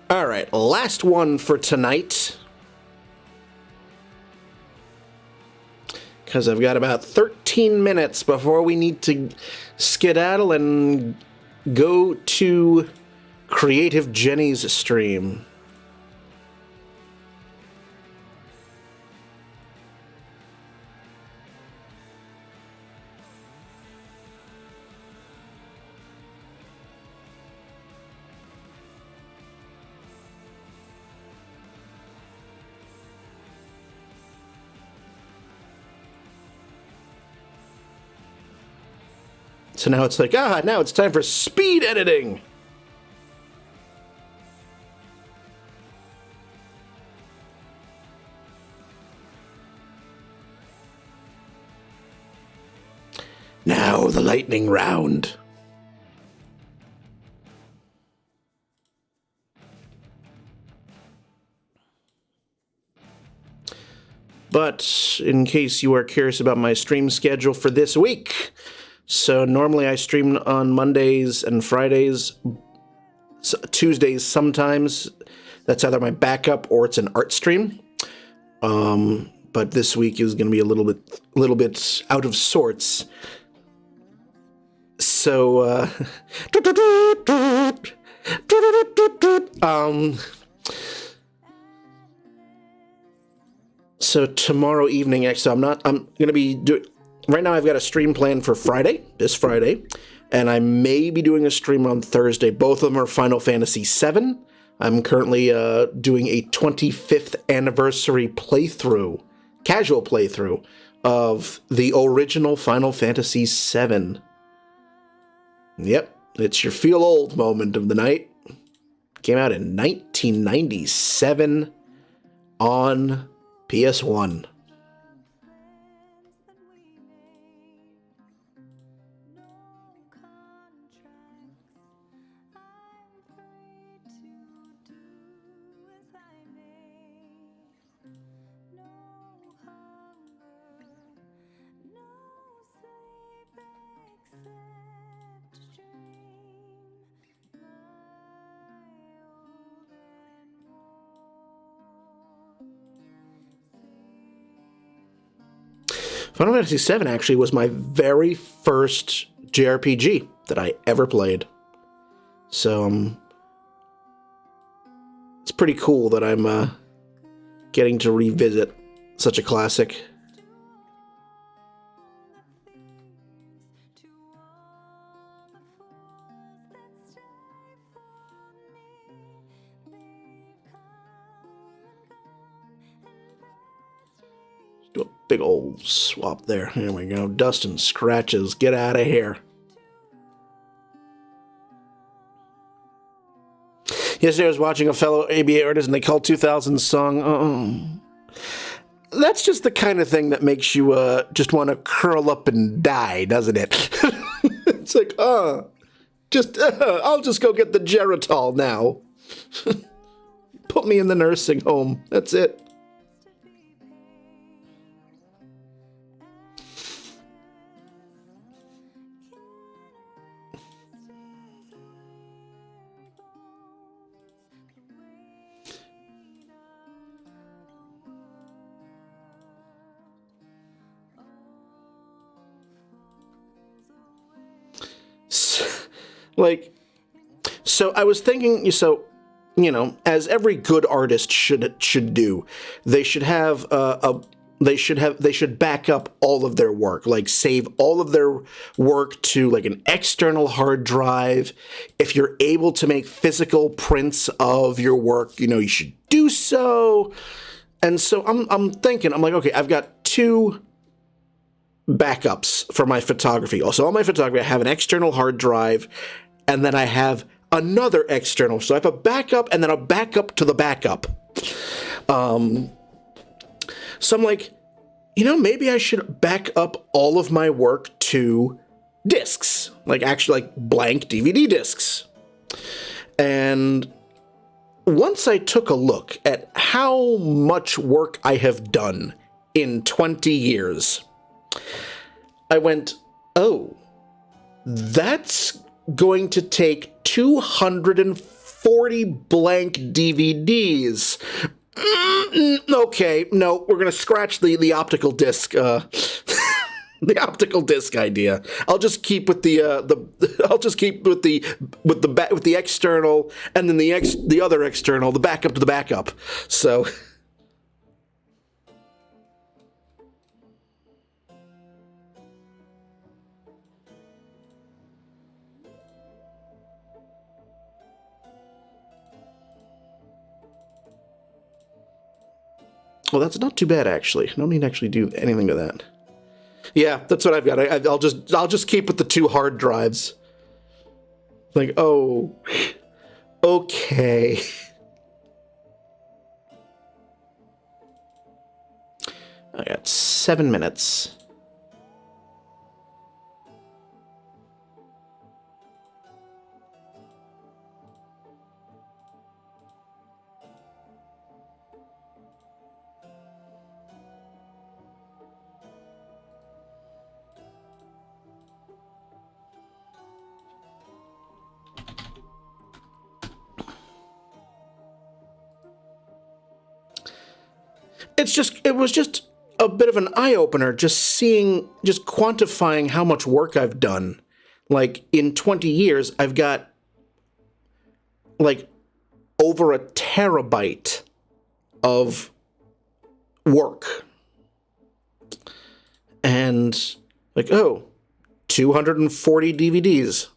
All right, last one for tonight. Because I've got about 13 minutes before we need to skedaddle and go to Creative Jenny's stream. So now it's like, now it's time for speed editing. Now the lightning round. But in case you are curious about my stream schedule for this week, so normally I stream on Mondays and Fridays, Tuesdays sometimes. That's either my backup or it's an art stream. But this week is going to be a little bit out of sorts. So, so tomorrow evening, actually, I'm going to be doing. Right now, I've got a stream planned for this Friday, and I may be doing a stream on Thursday. Both of them are Final Fantasy VII. I'm currently doing a 25th anniversary playthrough, casual playthrough, of the original Final Fantasy VII. Yep, it's your feel old moment of the night. Came out in 1997 on PS1. Final Fantasy VII actually was my very first JRPG that I ever played. So, pretty cool that I'm getting to revisit such a classic. Do a big old swap there. Here we go. Dust and scratches. Get out of here. Yesterday I was watching a fellow ABA artist and they called 2000 song. That's just the kind of thing that makes you just want to curl up and die, doesn't it? It's like, I'll just go get the Geritol now. Put me in the nursing home. That's it. Like, so I was thinking, as every good artist should do, they should have they should back up all of their work, like save all of their work to like an external hard drive. If you're able to make physical prints of your work, you should do so. And so I'm thinking, I'm like, okay, I've got 2 backups for my photography. Also, all my photography, I have an external hard drive, and then I have another external. So I have a backup and then a backup to the backup. So I'm like, maybe I should back up all of my work to discs, like actually like blank DVD discs. And once I took a look at how much work I have done in 20 years, I went, oh, that's going to take 240 blank DVDs. Okay, no, we're gonna scratch the optical disc, the optical disc idea. I'll just keep with the external, and then the other external, the backup to the backup. So. Well, that's not too bad, actually. No need to actually do anything to that. Yeah, that's what I've got. I'll just keep with the 2 hard drives. Like, oh, okay. I got 7 minutes. It was just a bit of an eye-opener, just quantifying how much work I've done. Like, in 20 years, I've got, like, over a terabyte of work. And, like, 240 DVDs.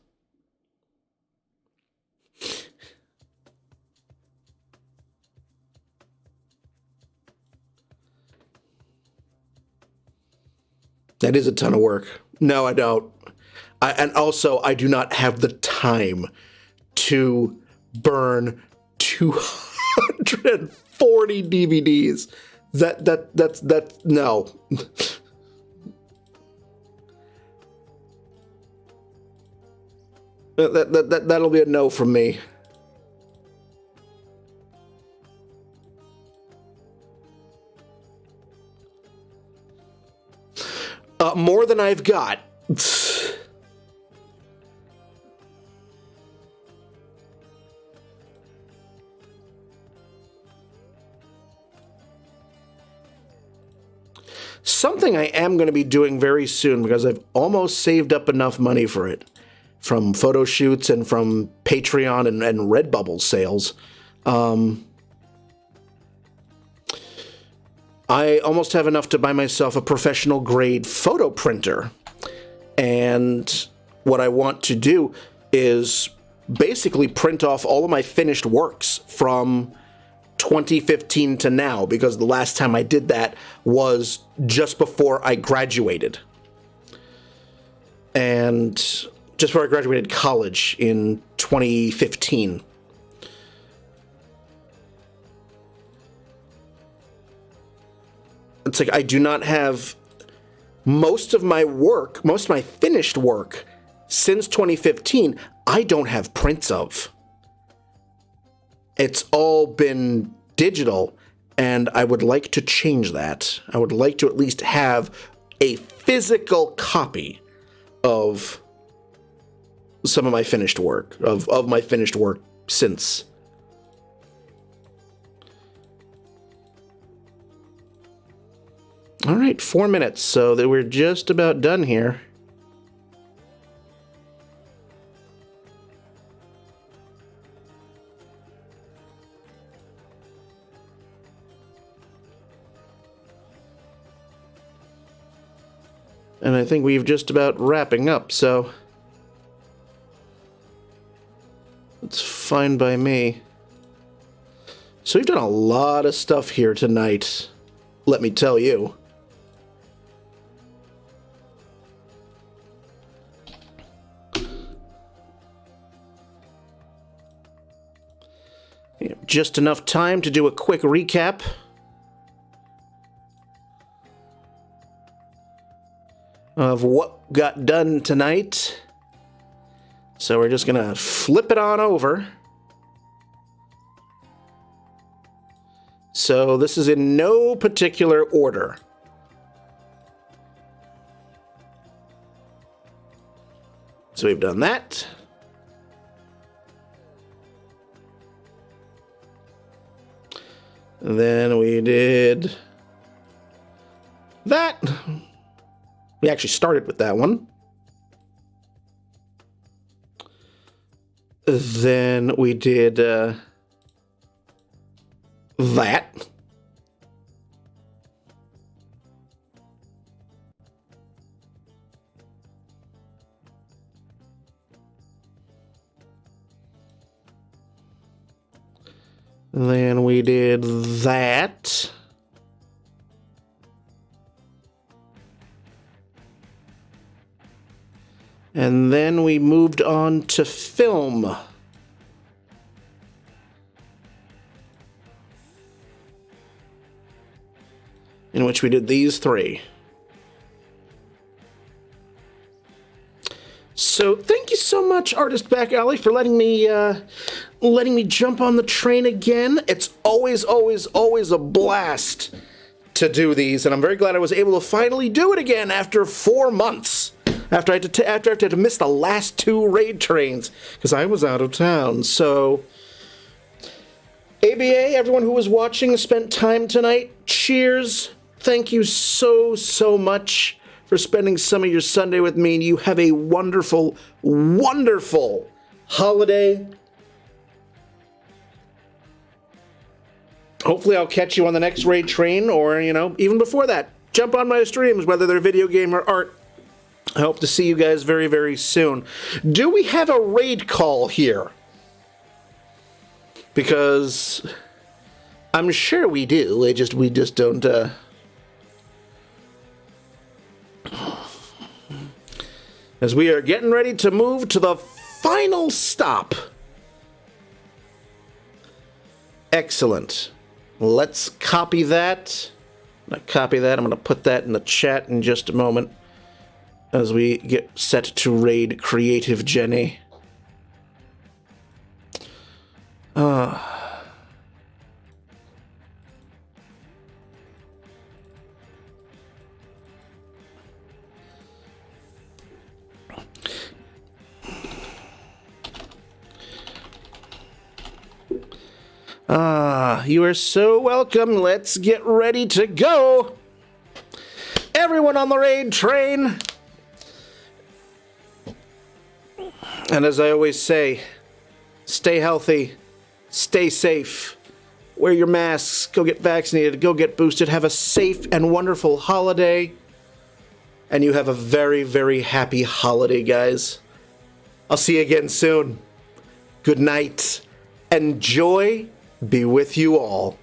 That is a ton of work. No, I don't. And also, I do not have the time to burn 240 DVDs. That's no. That'll be a no from me. More than I've got. Something I am going to be doing very soon, because I've almost saved up enough money for it from photo shoots and from Patreon and Redbubble sales. I almost have enough to buy myself a professional grade photo printer. And what I want to do is basically print off all of my finished works from 2015 to now, because the last time I did that was just before I graduated. And just before I graduated college in 2015. It's like I do not have most of my work, most of my finished work since 2015, I don't have prints of. It's all been digital, and I would like to change that. I would like to at least have a physical copy of some of my finished work, of my finished work since. All right, 4 minutes, so that we're just about done here. And I think we've just about wrapping up, so it's fine by me. So we've done a lot of stuff here tonight, let me tell you. Just enough time to do a quick recap. Of what got done tonight. So we're just gonna flip it on over. So this is in no particular order. So we've done that. And then we did that. We actually started with that one. Then we did that. Then we did that. And then we moved on to film. In which we did these three. So thank you so much, Artist Back Alley, for letting me jump on the train again. It's always a blast to do these, and I'm very glad I was able to finally do it again after 4 months. After I had to miss the last 2 raid trains because I was out of town. So, ABA, everyone who was watching, spent time tonight. Cheers. Thank you so much for spending some of your Sunday with me. And you have a wonderful, wonderful holiday. Hopefully I'll catch you on the next raid train, or, even before that. Jump on my streams, whether they're video game or art. I hope to see you guys very, very soon. Do we have a raid call here? Because I'm sure we do. We just don't. As we are getting ready to move to the final stop. Excellent. Let's copy that. I'm going to copy that. I'm going to put that in the chat in just a moment. As we get set to raid Creative Jenny. You are so welcome. Let's get ready to go. Everyone on the raid train. And as I always say, stay healthy, stay safe, wear your masks, go get vaccinated, go get boosted, have a safe and wonderful holiday, and you have a very, very happy holiday, guys. I'll see you again soon. Good night, and joy be with you all.